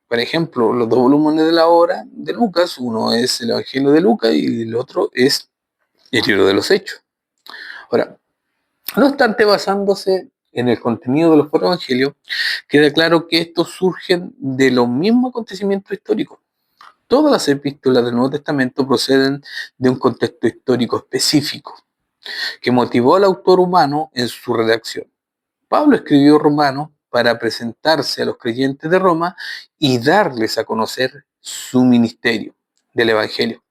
Por ejemplo, los 2 volúmenes de la obra de Lucas, uno es el Evangelio de Lucas y el otro es el libro de los Hechos. Ahora, no obstante, basándose en el contenido de los 4 evangelios, queda claro que estos surgen de los mismos acontecimientos históricos. Todas las epístolas del Nuevo Testamento proceden de un contexto histórico específico que motivó al autor humano en su redacción. Pablo escribió Romanos para presentarse a los creyentes de Roma y darles a conocer su ministerio del Evangelio.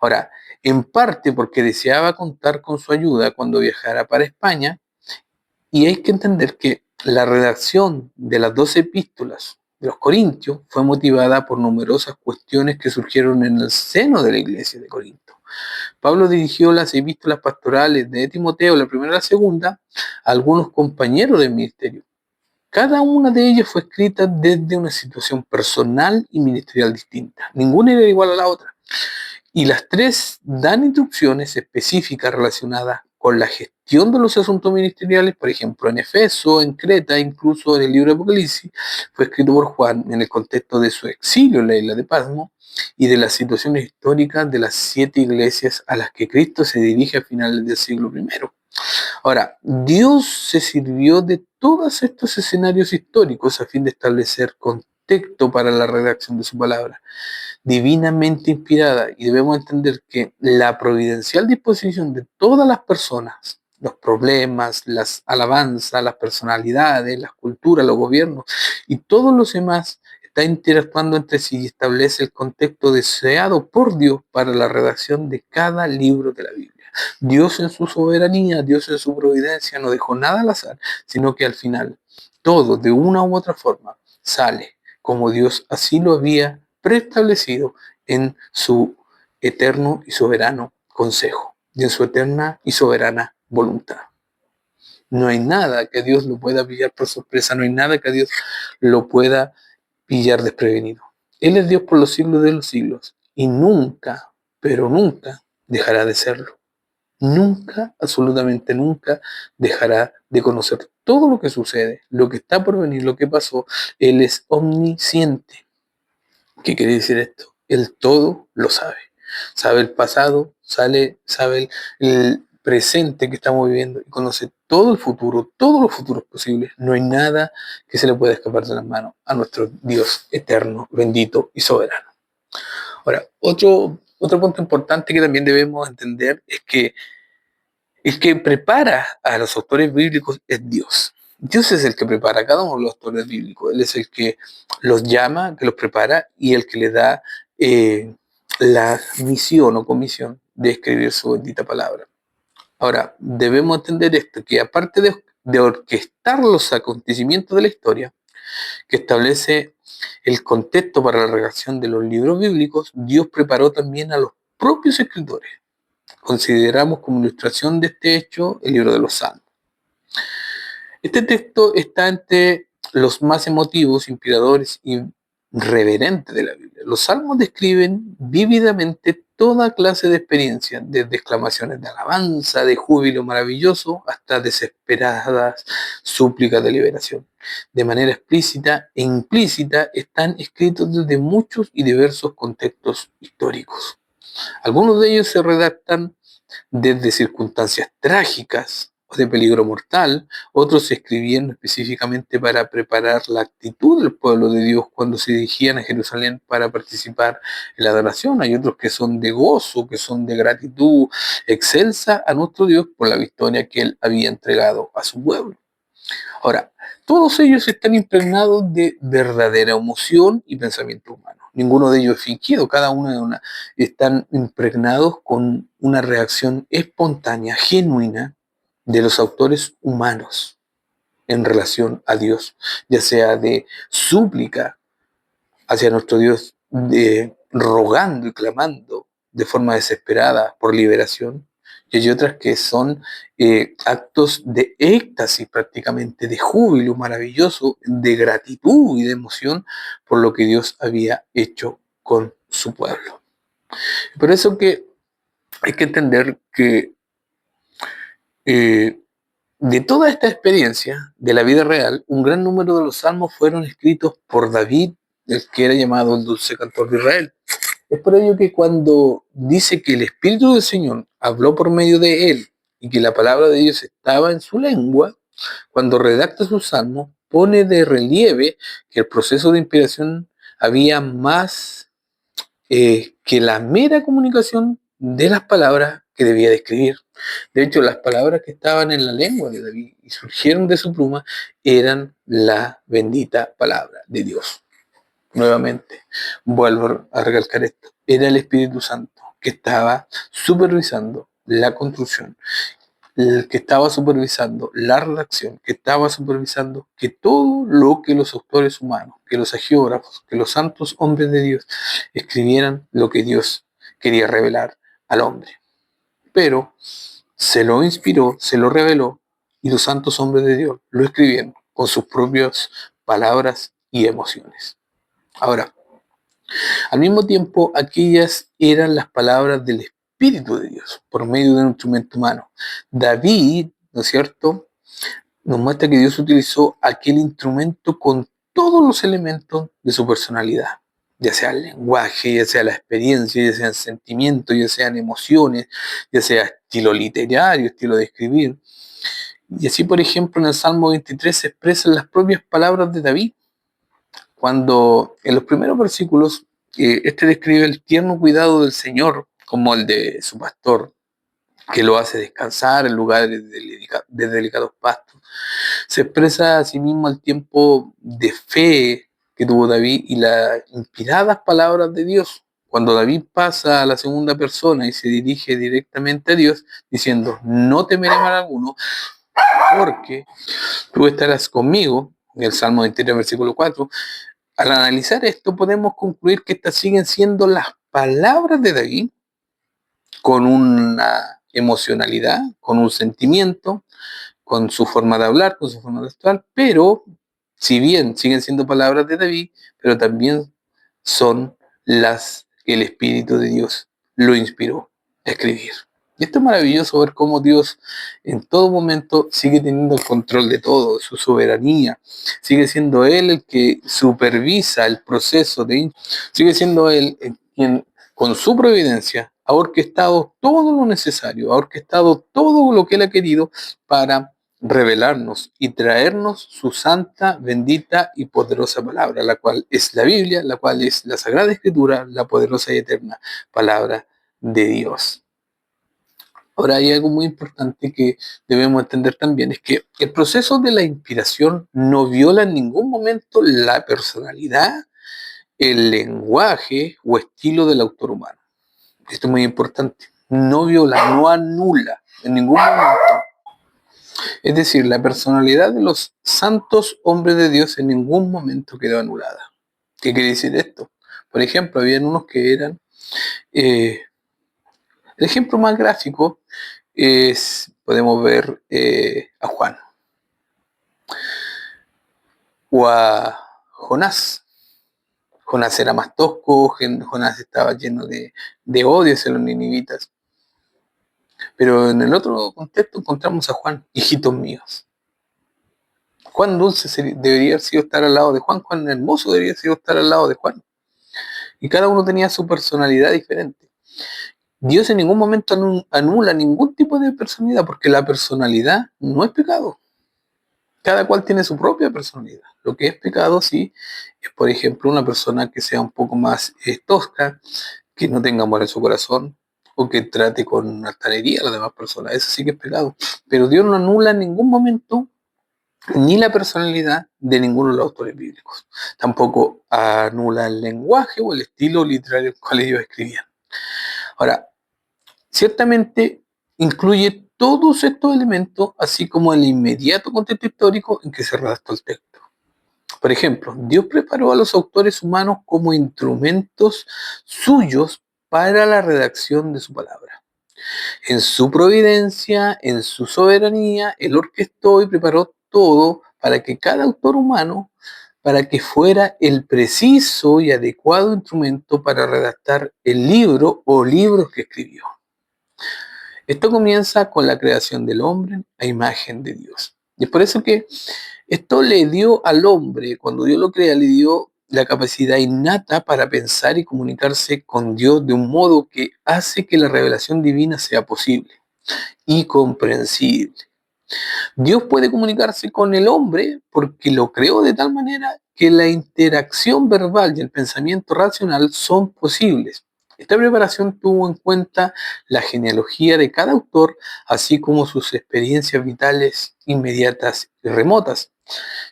Ahora, en parte porque deseaba contar con su ayuda cuando viajara para España, y hay que entender que la redacción de las 12 epístolas de los Corintios fue motivada por numerosas cuestiones que surgieron en el seno de la iglesia de Corinto. Pablo dirigió las epístolas pastorales de Timoteo, la primera y la segunda, a algunos compañeros del ministerio. Cada una de ellas fue escrita desde una situación personal y ministerial distinta. Ninguna era igual a la otra. Y las 3 dan instrucciones específicas relacionadas con la gestión de los asuntos ministeriales, por ejemplo, en Efeso, en Creta, incluso en el libro de Apocalipsis, fue escrito por Juan en el contexto de su exilio en la isla de Pasmo y de las situaciones históricas de las 7 iglesias a las que Cristo se dirige a finales del siglo I. Ahora, Dios se sirvió de todos estos escenarios históricos a fin de establecer contexto para la redacción de su palabra, divinamente inspirada, y debemos entender que la providencial disposición de todas las personas, los problemas, las alabanzas, las personalidades, las culturas, los gobiernos y todos los demás está interactuando entre sí y establece el contexto deseado por Dios para la redacción de cada libro de la Biblia. Dios en su soberanía, Dios en su providencia no dejó nada al azar, sino que al final todo de una u otra forma sale como Dios así lo había preestablecido en su eterno y soberano consejo y en su eterna y soberana voluntad. No hay nada que Dios lo pueda pillar por sorpresa, no hay nada que Dios lo pueda pillar desprevenido. Él es Dios por los siglos de los siglos y nunca, pero nunca dejará de serlo. Nunca, absolutamente nunca, dejará de conocer todo lo que sucede, lo que está por venir, lo que pasó. Él es omnisciente. ¿Qué quiere decir esto? Él todo lo sabe. Sabe el pasado, sabe el presente que estamos viviendo y conoce todo el futuro, todos los futuros posibles. No hay nada que se le pueda escapar de las manos a nuestro Dios eterno, bendito y soberano. Ahora, otro Otro punto importante que también debemos entender es que el que prepara a los autores bíblicos es Dios. Dios es el que prepara a cada uno de los autores bíblicos. Él es el que los llama, que los prepara y el que les da la misión o comisión de escribir su bendita palabra. Ahora, debemos entender esto, que aparte de orquestar los acontecimientos de la historia, que establece el contexto para la redacción de los libros bíblicos, Dios preparó también a los propios escritores. Consideramos como ilustración de este hecho el libro de los Salmos. Este texto está entre los más emotivos, inspiradores y reverentes de la Biblia. Los Salmos describen vívidamente toda clase de experiencias, desde exclamaciones de alabanza, de júbilo maravilloso, hasta desesperadas súplicas de liberación. De manera explícita e implícita están escritos desde muchos y diversos contextos históricos. Algunos de ellos se redactan desde circunstancias trágicas o de peligro mortal, otros se escribían específicamente para preparar la actitud del pueblo de Dios cuando se dirigían a Jerusalén para participar en la adoración. Hay otros que son de gozo, que son de gratitud excelsa a nuestro Dios por la victoria que Él había entregado a su pueblo. Ahora, todos ellos están impregnados de verdadera emoción y pensamiento humano. Ninguno de ellos es fingido, cada uno de una están impregnados con una reacción espontánea, genuina de los autores humanos en relación a Dios, ya sea de súplica hacia nuestro Dios, de rogando y clamando de forma desesperada por liberación, y hay otras que son actos de éxtasis prácticamente, de júbilo maravilloso, de gratitud y de emoción por lo que Dios había hecho con su pueblo. Por eso que hay que entender que de toda esta experiencia de la vida real, un gran número de los salmos fueron escritos por David, el que era llamado el dulce cantor de Israel. Es por ello que cuando dice que el Espíritu del Señor habló por medio de él y que la palabra de Dios estaba en su lengua, cuando redacta sus salmos, pone de relieve que el proceso de inspiración había más que la mera comunicación de las palabras que debía de escribir. De hecho, las palabras que estaban en la lengua de David y surgieron de su pluma eran la bendita palabra de Dios. Nuevamente, vuelvo a recalcar esto. Era el Espíritu Santo que estaba supervisando la construcción, el que estaba supervisando la redacción, que estaba supervisando que todo lo que los autores humanos, que los agiógrafos, que los santos hombres de Dios escribieran lo que Dios quería revelar al hombre. Pero se lo inspiró, se lo reveló y los santos hombres de Dios lo escribieron con sus propias palabras y emociones. Ahora, al mismo tiempo, aquellas eran las palabras del Espíritu de Dios por medio de un instrumento humano. David, ¿no es cierto?, nos muestra que Dios utilizó aquel instrumento con todos los elementos de su personalidad, ya sea el lenguaje, ya sea la experiencia, ya sean sentimientos, ya sean emociones, ya sea estilo literario, estilo de escribir. Y así, por ejemplo, en el Salmo 23 se expresan las propias palabras de David, cuando en los primeros versículos este describe el tierno cuidado del Señor como el de su pastor, que lo hace descansar en lugares de delicados pastos. Se expresa a sí mismo el tiempo de fe que tuvo David y las inspiradas palabras de Dios. Cuando David pasa a la segunda persona y se dirige directamente a Dios, diciendo, no temeré mal alguno, porque tú estarás conmigo, en el Salmo 23, versículo 4, al analizar esto podemos concluir que estas siguen siendo las palabras de David con una emocionalidad, con un sentimiento, con su forma de hablar, con su forma de actuar, pero si bien siguen siendo palabras de David, pero también son las que el Espíritu de Dios lo inspiró a escribir. Y esto es maravilloso ver cómo Dios en todo momento sigue teniendo el control de todo, su soberanía. Sigue siendo Él el que supervisa el proceso sigue siendo Él quien con su providencia ha orquestado todo lo necesario, ha orquestado todo lo que Él ha querido para revelarnos y traernos su santa, bendita y poderosa palabra, la cual es la Biblia, la cual es la Sagrada Escritura, la poderosa y eterna palabra de Dios. Ahora hay algo muy importante que debemos entender también, es que el proceso de la inspiración no viola en ningún momento la personalidad, el lenguaje o estilo del autor humano. Esto es muy importante. No viola, no anula en ningún momento. Es decir, la personalidad de los santos hombres de Dios en ningún momento quedó anulada. ¿Qué quiere decir esto? Por ejemplo, habían unos que eran... el ejemplo más gráfico es, podemos ver a Juan o a Jonás. Jonás era más tosco, Jonás estaba lleno de odio hacia los ninivitas. Pero en el otro contexto encontramos a Juan, hijitos míos. Juan Dulce debería haber sido estar al lado de Juan, Juan Hermoso debería haber sido estar al lado de Juan. Y cada uno tenía su personalidad diferente. Dios en ningún momento anula ningún tipo de personalidad, porque la personalidad no es pecado. Cada cual tiene su propia personalidad. Lo que es pecado, sí, es, por ejemplo, una persona que sea un poco más tosca, que no tenga amor en su corazón, o que trate con altanería a las demás personas. Eso sí que es pecado. Pero Dios no anula en ningún momento ni la personalidad de ninguno de los autores bíblicos. Tampoco anula el lenguaje o el estilo literario el cual ellos escribían. Ahora, ciertamente incluye todos estos elementos, así como el inmediato contexto histórico en que se redactó el texto. Por ejemplo, Dios preparó a los autores humanos como instrumentos suyos para la redacción de su palabra. En su providencia, en su soberanía, Él orquestó y preparó todo para que cada autor humano, para que fuera el preciso y adecuado instrumento para redactar el libro o libros que escribió. Esto comienza con la creación del hombre a imagen de Dios. Y es por eso que esto le dio al hombre, cuando Dios lo crea, le dio la capacidad innata para pensar y comunicarse con Dios de un modo que hace que la revelación divina sea posible y comprensible. Dios puede comunicarse con el hombre porque lo creó de tal manera que la interacción verbal y el pensamiento racional son posibles. Esta preparación tuvo en cuenta la genealogía de cada autor, así como sus experiencias vitales inmediatas y remotas.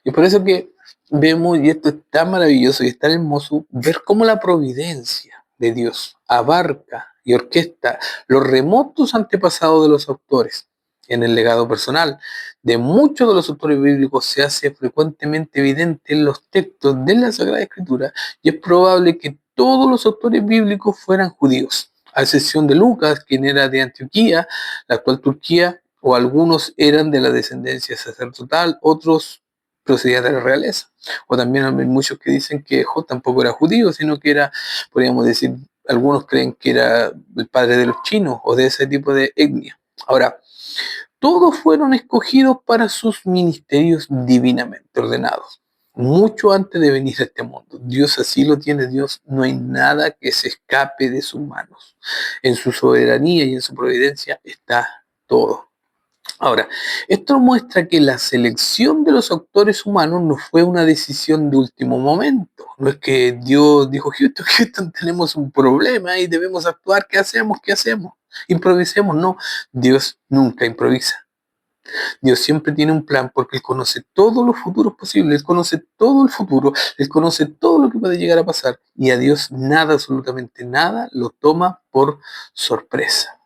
Y por eso que vemos, y esto es tan maravilloso y es tan hermoso, ver cómo la providencia de Dios abarca y orquesta los remotos antepasados de los autores. En el legado personal de muchos de los autores bíblicos se hace frecuentemente evidente en los textos de la Sagrada Escritura, y es probable que todos los autores bíblicos fueran judíos, a excepción de Lucas, quien era de Antioquía, la actual Turquía, o algunos eran de la descendencia sacerdotal, otros procedían de la realeza. O también hay muchos que dicen que Job tampoco era judío, sino que era, podríamos decir, algunos creen que era el padre de los chinos o de ese tipo de etnia. Ahora, todos fueron escogidos para sus ministerios divinamente ordenados, mucho antes de venir a este mundo. Dios así lo tiene. Dios, no hay nada que se escape de sus manos. En su soberanía y en su providencia está todo. Ahora, esto muestra que la selección de los autores humanos no fue una decisión de último momento. No es que Dios dijo, Houston, Houston, tenemos un problema y debemos actuar, ¿qué hacemos? ¿Qué hacemos? Improvisemos. No, Dios nunca improvisa. Dios siempre tiene un plan porque Él conoce todos los futuros posibles, Él conoce todo el futuro, Él conoce todo lo que puede llegar a pasar, y a Dios nada, absolutamente nada, lo toma por sorpresa.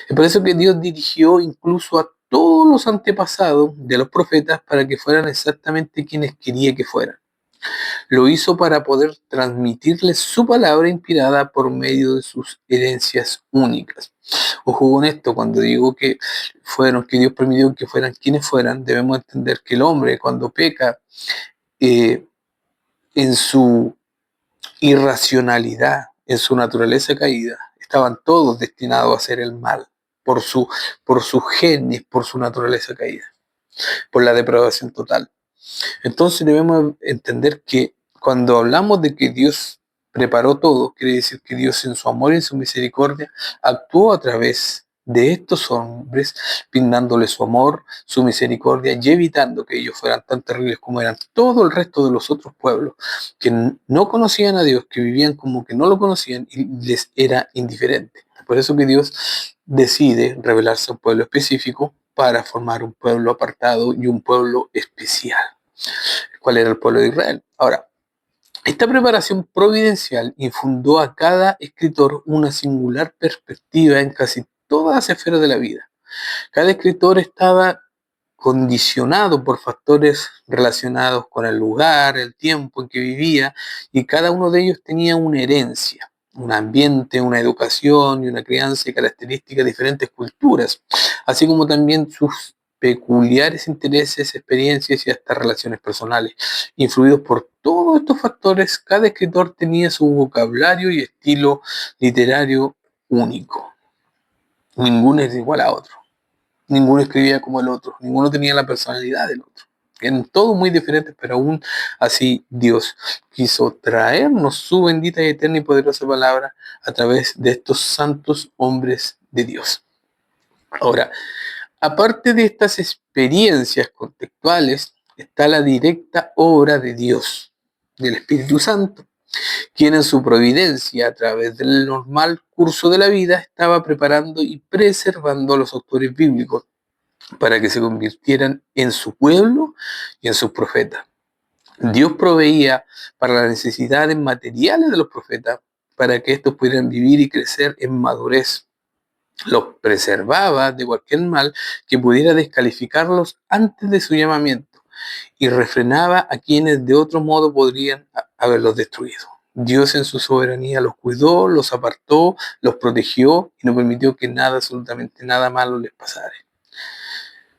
Es por eso que Dios dirigió incluso a todos los antepasados de los profetas para que fueran exactamente quienes quería que fueran. Lo hizo para poder transmitirles su palabra inspirada por medio de sus herencias únicas. Ojo con esto, cuando digo que Dios permitió que fueran quienes fueran, debemos entender que el hombre, cuando peca, en su irracionalidad, en su naturaleza caída, estaban todos destinados a hacer el mal por su genes, por su naturaleza caída, por la depravación total. Entonces debemos entender que cuando hablamos de que Dios preparó todo, quiere decir que Dios en su amor y en su misericordia actuó a través de estos hombres, brindándoles su amor, su misericordia y evitando que ellos fueran tan terribles como eran todo el resto de los otros pueblos que no conocían a Dios, que vivían como que no lo conocían y les era indiferente. Por eso que Dios decide revelarse a un pueblo específico para formar un pueblo apartado y un pueblo especial. ¿Cuál era el pueblo de Israel? Ahora, esta preparación providencial infundó a cada escritor una singular perspectiva en casi todas las esferas de la vida. Cada escritor estaba condicionado por factores relacionados con el lugar, el tiempo en que vivía, y cada uno de ellos tenía una herencia, un ambiente, una educación y una crianza y características de diferentes culturas, así como también sus peculiares intereses, experiencias y hasta relaciones personales. Influidos por todos estos factores, cada escritor tenía su vocabulario y estilo literario único. Ninguno es igual a otro. Ninguno escribía como el otro, ninguno tenía la personalidad del otro. Eran todos muy diferentes, pero aún así Dios quiso traernos su bendita y eterna y poderosa palabra a través de estos santos hombres de Dios. Ahora, aparte de estas experiencias contextuales, está la directa obra de Dios, del Espíritu Santo, quien en su providencia, a través del normal curso de la vida, estaba preparando y preservando a los autores bíblicos para que se convirtieran en su pueblo y en sus profetas. Dios proveía para las necesidades materiales de los profetas, para que estos pudieran vivir y crecer en madurez. Los preservaba de cualquier mal que pudiera descalificarlos antes de su llamamiento y refrenaba a quienes de otro modo podrían haberlos destruido. Dios en su soberanía los cuidó, los apartó, los protegió y no permitió que nada, absolutamente nada malo les pasara.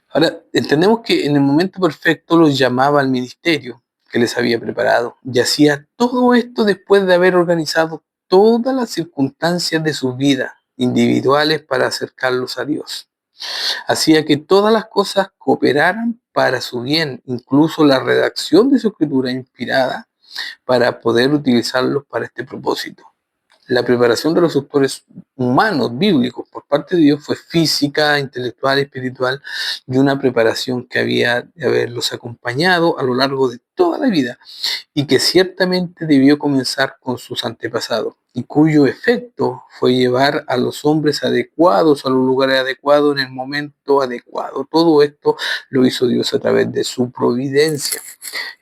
Ahora, entendemos que en el momento perfecto los llamaba al ministerio que les había preparado y hacía todo esto después de haber organizado todas las circunstancias de su vida individuales para acercarlos a Dios. Hacía que todas las cosas cooperaran para su bien, incluso la redacción de su escritura inspirada para poder utilizarlos para este propósito. La preparación de los autores humanos bíblicos por parte de Dios fue física, intelectual, espiritual y una preparación que había de haberlos acompañado a lo largo de toda la vida y que ciertamente debió comenzar con sus antepasados y cuyo efecto fue llevar a los hombres adecuados a los lugares adecuados en el momento adecuado. Todo esto lo hizo Dios a través de su providencia.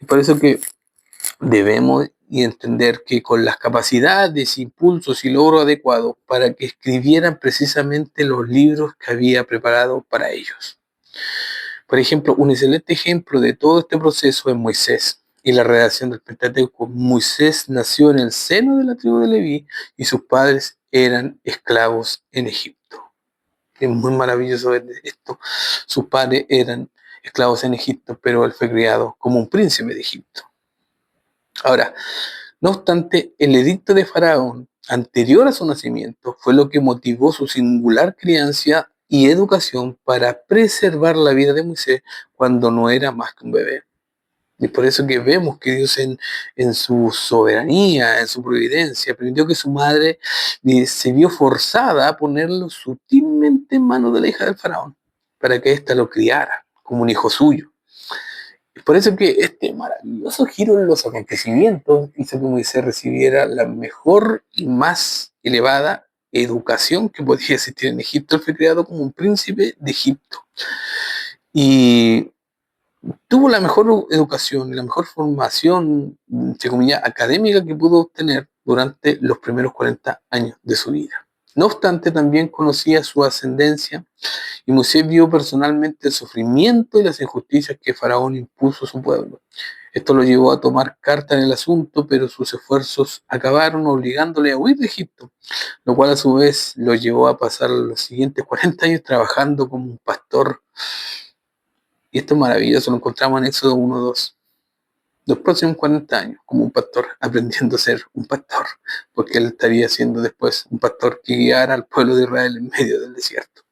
Y por eso que debemos y entender que con las capacidades, impulsos y logros adecuados para que escribieran precisamente los libros que había preparado para ellos. Por ejemplo, un excelente ejemplo de todo este proceso es Moisés y la redacción del Pentateuco. Moisés nació en el seno de la tribu de Leví y sus padres eran esclavos en Egipto. Es muy maravilloso ver esto. Sus padres eran esclavos en Egipto, pero él fue criado como un príncipe de Egipto. Ahora, no obstante, el edicto de Faraón, anterior a su nacimiento, fue lo que motivó su singular crianza y educación para preservar la vida de Moisés cuando no era más que un bebé. Y por eso que vemos que Dios en su soberanía, en su providencia, permitió que su madre se vio forzada a ponerlo sutilmente en manos de la hija del faraón, para que ésta lo criara como un hijo suyo. Es por eso que este maravilloso giro en los acontecimientos hizo que Moisés recibiera la mejor y más elevada educación que podía existir en Egipto. Él fue creado como un príncipe de Egipto. Y tuvo la mejor educación y la mejor formación, entre comillas, académica que pudo obtener durante los primeros 40 años de su vida. No obstante, también conocía su ascendencia y Moisés vio personalmente el sufrimiento y las injusticias que Faraón impuso a su pueblo. Esto lo llevó a tomar carta en el asunto, pero sus esfuerzos acabaron obligándole a huir de Egipto, lo cual a su vez lo llevó a pasar los siguientes 40 años trabajando como un pastor. Y esto es maravilloso, lo encontramos en Éxodo 1:2. Los próximos 40 años, como un pastor, aprendiendo a ser un pastor, porque él estaría siendo después un pastor que guiara al pueblo de Israel en medio del desierto.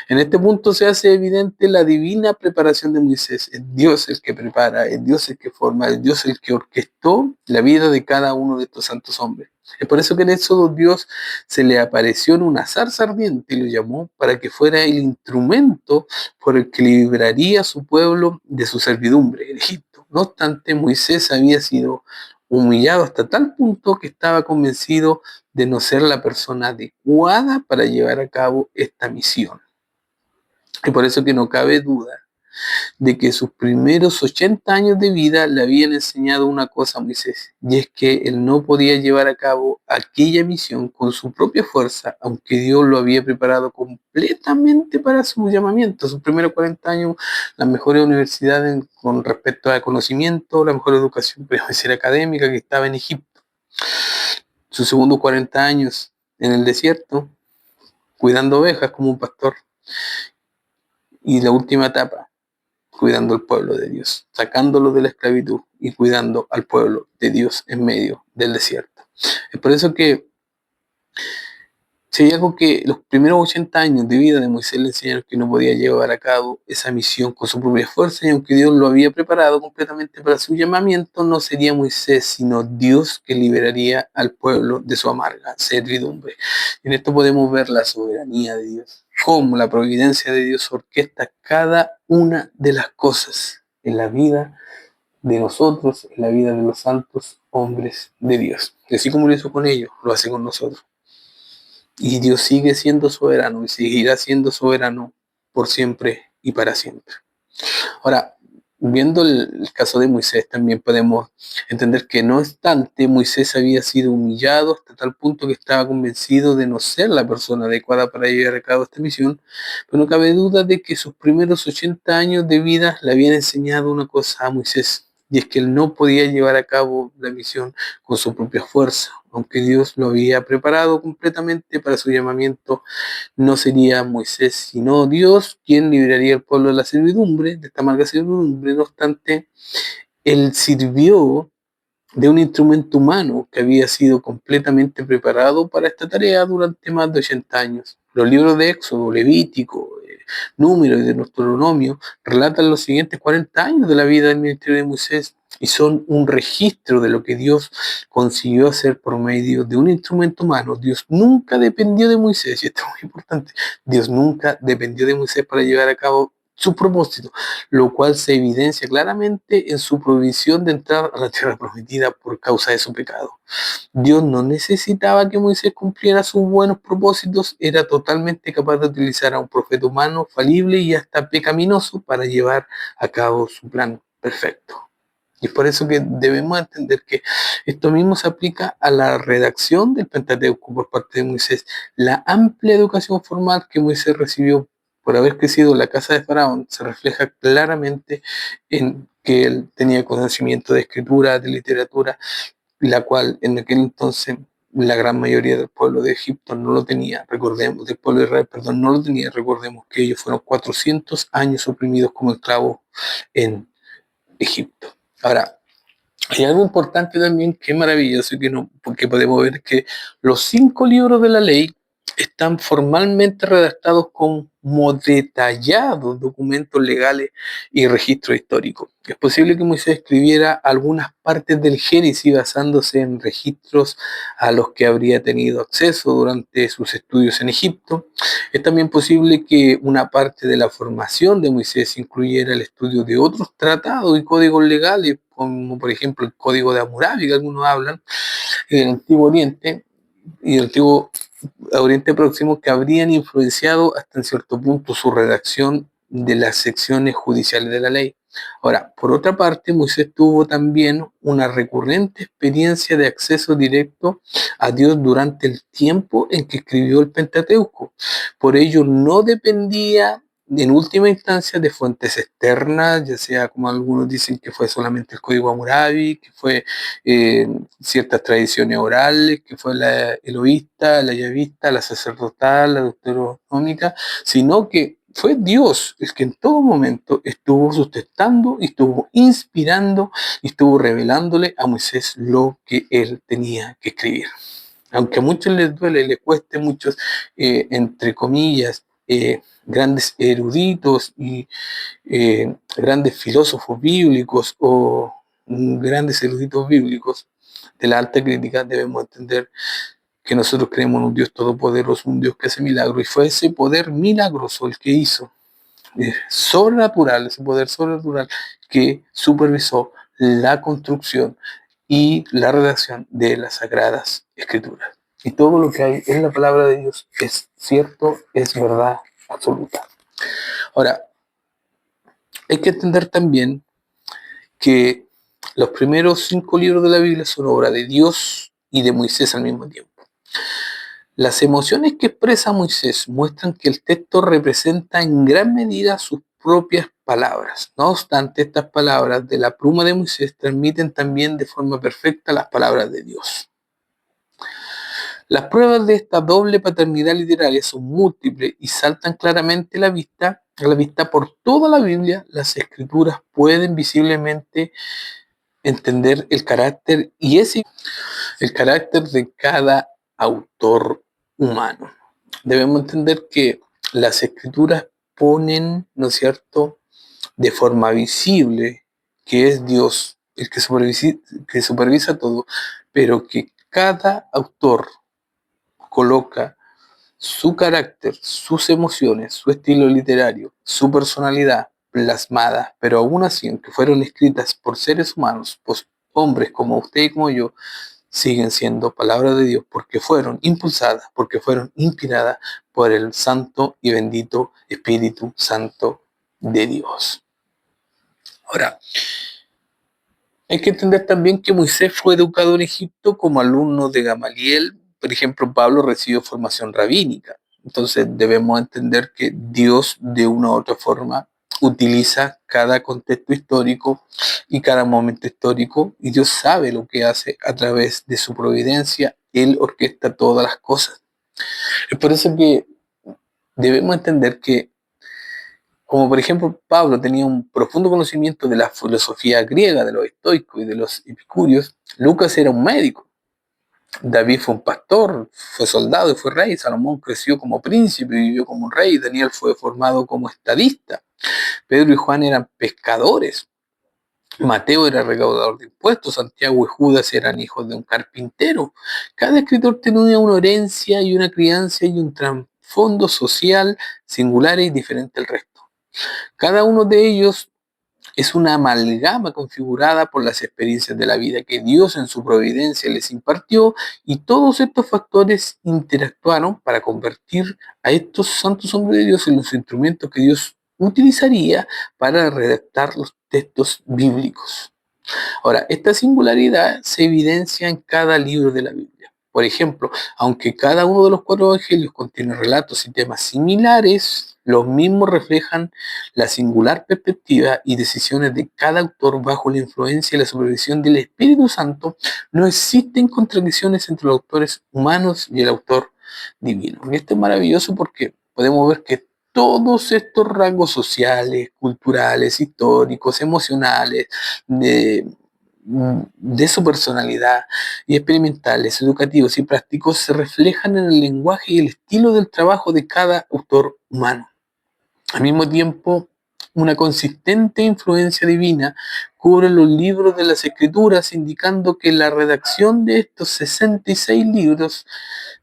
En este punto se hace evidente la divina preparación de Moisés. Es Dios el que prepara, es Dios el que forma, es Dios el que orquestó la vida de cada uno de estos santos hombres. Es por eso que en Éxodo Dios se le apareció en una zarza ardiente y lo llamó para que fuera el instrumento por el que libraría a su pueblo de su servidumbre en Egipto. No obstante, Moisés había sido humillado hasta tal punto que estaba convencido de no ser la persona adecuada para llevar a cabo esta misión. Y por eso que no cabe duda de que sus primeros 80 años de vida le habían enseñado una cosa a Moisés, y es que él no podía llevar a cabo aquella misión con su propia fuerza, aunque Dios lo había preparado completamente para su llamamiento. Sus primeros 40 años, las mejores universidades con respecto a conocimiento, la mejor educación, podemos decir, académica, que estaba en Egipto. Sus segundos 40 años en el desierto, cuidando ovejas como un pastor. Y la última etapa, cuidando al pueblo de Dios, sacándolo de la esclavitud y cuidando al pueblo de Dios en medio del desierto. Es por eso que si hay algo que los primeros 80 años de vida de Moisés le enseñaron, que no podía llevar a cabo esa misión con su propia fuerza, y aunque Dios lo había preparado completamente para su llamamiento, no sería Moisés, sino Dios que liberaría al pueblo de su amarga servidumbre. En esto podemos ver la soberanía de Dios, cómo la providencia de Dios orquesta cada una de las cosas en la vida de nosotros, en la vida de los santos hombres de Dios. Y así como lo hizo con ellos, lo hace con nosotros. Y Dios sigue siendo soberano y seguirá siendo soberano por siempre y para siempre. Ahora, viendo el caso de Moisés, también podemos entender que no obstante, Moisés había sido humillado hasta tal punto que estaba convencido de no ser la persona adecuada para llevar a cabo esta misión, pero no cabe duda de que sus primeros 80 años de vida le habían enseñado una cosa a Moisés, y es que él no podía llevar a cabo la misión con su propia fuerza. Aunque Dios lo había preparado completamente para su llamamiento, no sería Moisés, sino Dios quien liberaría al pueblo de la servidumbre, de esta amarga servidumbre. No obstante, él sirvió de un instrumento humano que había sido completamente preparado para esta tarea durante más de 80 años. Los libros de Éxodo, Levítico, Número y de Deuteronomio relatan los siguientes 40 años de la vida del ministerio de Moisés y son un registro de lo que Dios consiguió hacer por medio de un instrumento humano. Dios nunca dependió de Moisés, y esto es muy importante, Dios nunca dependió de Moisés para llevar a cabo su propósito, lo cual se evidencia claramente en su provisión de entrar a la tierra prometida por causa de su pecado. Dios no necesitaba que Moisés cumpliera sus buenos propósitos, era totalmente capaz de utilizar a un profeta humano, falible y hasta pecaminoso, para llevar a cabo su plan perfecto. Y es por eso que debemos entender que esto mismo se aplica a la redacción del Pentateuco por parte de Moisés. La amplia educación formal que Moisés recibió por haber crecido en la casa de Faraón se refleja claramente en que él tenía conocimiento de escritura, de literatura, la cual en aquel entonces la gran mayoría del pueblo de Egipto no lo tenía, recordemos, del pueblo de Israel, perdón, no lo tenía, recordemos que ellos fueron 400 años oprimidos como esclavos en Egipto. Ahora, hay algo importante también que es maravilloso y que no, porque podemos ver que los 5 libros de la ley están formalmente redactados como detallados documentos legales y registros históricos. Es posible que Moisés escribiera algunas partes del Génesis basándose en registros a los que habría tenido acceso durante sus estudios en Egipto. Es también posible que una parte de la formación de Moisés incluyera el estudio de otros tratados y códigos legales, como por ejemplo el Código de Hammurabi, que algunos hablan, en el Antiguo Oriente y el Antiguo Oriente Próximo, que habrían influenciado hasta en cierto punto su redacción de las secciones judiciales de la ley. Ahora, por otra parte, Moisés tuvo también una recurrente experiencia de acceso directo a Dios durante el tiempo en que escribió el Pentateuco. Por ello, no dependía en última instancia de fuentes externas, ya sea como algunos dicen que fue solamente el Código Hammurabi, que fue ciertas tradiciones orales, que fue la eloísta, la yavista, la sacerdotal, la deuteronómica, sino que fue Dios el que en todo momento estuvo sustentando y estuvo inspirando y estuvo revelándole a Moisés lo que él tenía que escribir. Aunque a muchos les duele y les cueste, muchos, entre comillas, grandes eruditos y grandes filósofos bíblicos o grandes eruditos bíblicos de la alta crítica, debemos entender que nosotros creemos en un Dios todopoderoso, un Dios que hace milagros, y fue ese poder milagroso el que hizo, sobrenatural, ese poder sobrenatural que supervisó la construcción y la redacción de las Sagradas Escrituras. Y todo lo que hay en la palabra de Dios es cierto, es verdad absoluta. Ahora, hay que entender también que los primeros 5 libros de la Biblia son obra de Dios y de Moisés al mismo tiempo. Las emociones que expresa Moisés muestran que el texto representa en gran medida sus propias palabras. No obstante, estas palabras de la pluma de Moisés transmiten también de forma perfecta las palabras de Dios. Las pruebas de esta doble paternidad literaria son múltiples y saltan claramente a la vista por toda la Biblia. Las escrituras pueden visiblemente entender el carácter el carácter de cada autor humano. Debemos entender que las escrituras ponen, ¿no es cierto?, de forma visible que es Dios el que supervisa todo, pero que cada autor coloca su carácter, sus emociones, su estilo literario, su personalidad plasmada, pero aún así, aunque fueron escritas por seres humanos, pues hombres como usted y como yo, siguen siendo palabras de Dios porque fueron impulsadas, porque fueron inspiradas por el santo y bendito Espíritu Santo de Dios. Ahora, hay que entender también que Moisés fue educado en Egipto como alumno de Gamaliel. Por ejemplo, Pablo recibió formación rabínica. Entonces debemos entender que Dios de una u otra forma utiliza cada contexto histórico y cada momento histórico, y Dios sabe lo que hace a través de su providencia. Él orquesta todas las cosas. Es por eso que debemos entender que, como por ejemplo Pablo tenía un profundo conocimiento de la filosofía griega, de los estoicos y de los epicúreos, Lucas era un médico, David fue un pastor, fue soldado y fue rey, Salomón creció como príncipe y vivió como un rey, Daniel fue formado como estadista, Pedro y Juan eran pescadores, Mateo era recaudador de impuestos, Santiago y Judas eran hijos de un carpintero. Cada escritor tenía una herencia y una crianza y un trasfondo social singular y diferente al resto. Cada uno de ellos es una amalgama configurada por las experiencias de la vida que Dios en su providencia les impartió, y todos estos factores interactuaron para convertir a estos santos hombres de Dios en los instrumentos que Dios utilizaría para redactar los textos bíblicos. Ahora, esta singularidad se evidencia en cada libro de la Biblia. Por ejemplo, aunque cada uno de los 4 evangelios contiene relatos y temas similares, los mismos reflejan la singular perspectiva y decisiones de cada autor bajo la influencia y la supervisión del Espíritu Santo. No existen contradicciones entre los autores humanos y el autor divino. Y esto es maravilloso porque podemos ver que todos estos rasgos sociales, culturales, históricos, emocionales, de su personalidad y experimentales, educativos y prácticos se reflejan en el lenguaje y el estilo del trabajo de cada autor humano. Al mismo tiempo, una consistente influencia divina cubre los libros de las Escrituras, indicando que en la redacción de estos 66 libros,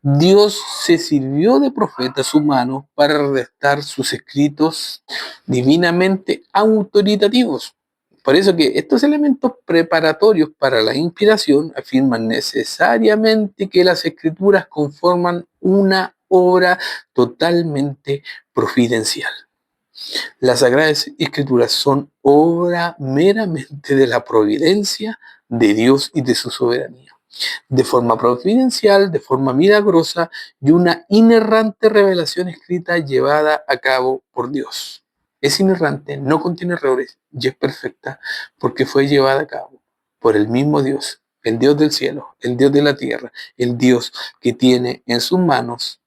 Dios se sirvió de profetas humanos para redactar sus escritos divinamente autoritativos. Por eso que estos elementos preparatorios para la inspiración afirman necesariamente que las Escrituras conforman una obra totalmente providencial. Las Sagradas Escrituras son obra meramente de la providencia de Dios y de su soberanía, de forma providencial, de forma milagrosa y una inerrante revelación escrita llevada a cabo por Dios. Es inerrante, no contiene errores y es perfecta porque fue llevada a cabo por el mismo Dios, el Dios del cielo, el Dios de la tierra, el Dios que tiene en sus manos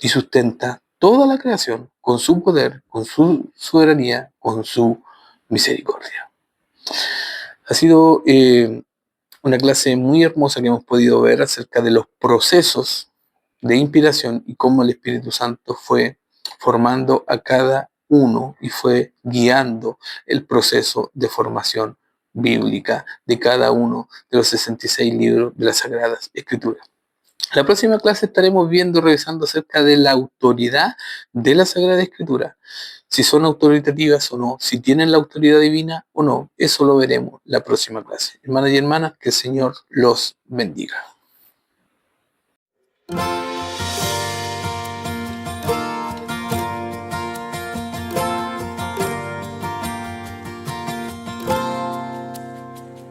y sustenta toda la creación con su poder, con su soberanía, con su misericordia. Ha sido una clase muy hermosa que hemos podido ver acerca de los procesos de inspiración y cómo el Espíritu Santo fue formando a cada uno y fue guiando el proceso de formación bíblica de cada uno de los 66 libros de las Sagradas Escrituras. La próxima clase estaremos viendo, revisando acerca de la autoridad de la Sagrada Escritura. Si son autoritativas o no, si tienen la autoridad divina o no, eso lo veremos la próxima clase. Hermanas y hermanas, que el Señor los bendiga.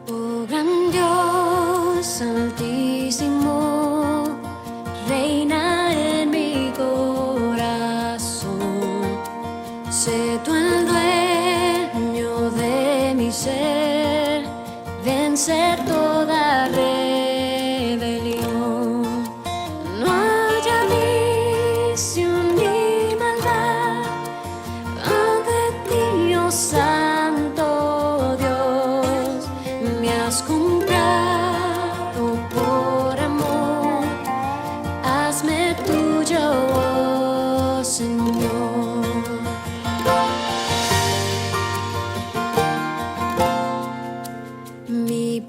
Oh gran Dios altísimo, reina en mi corazón. Sé tú el dueño de mi ser, vencer toda rebelión. No haya visión ni maldad ante ti, oh Santo Dios. Me has comprado por amor, hazme tuyo, oh Señor. Mi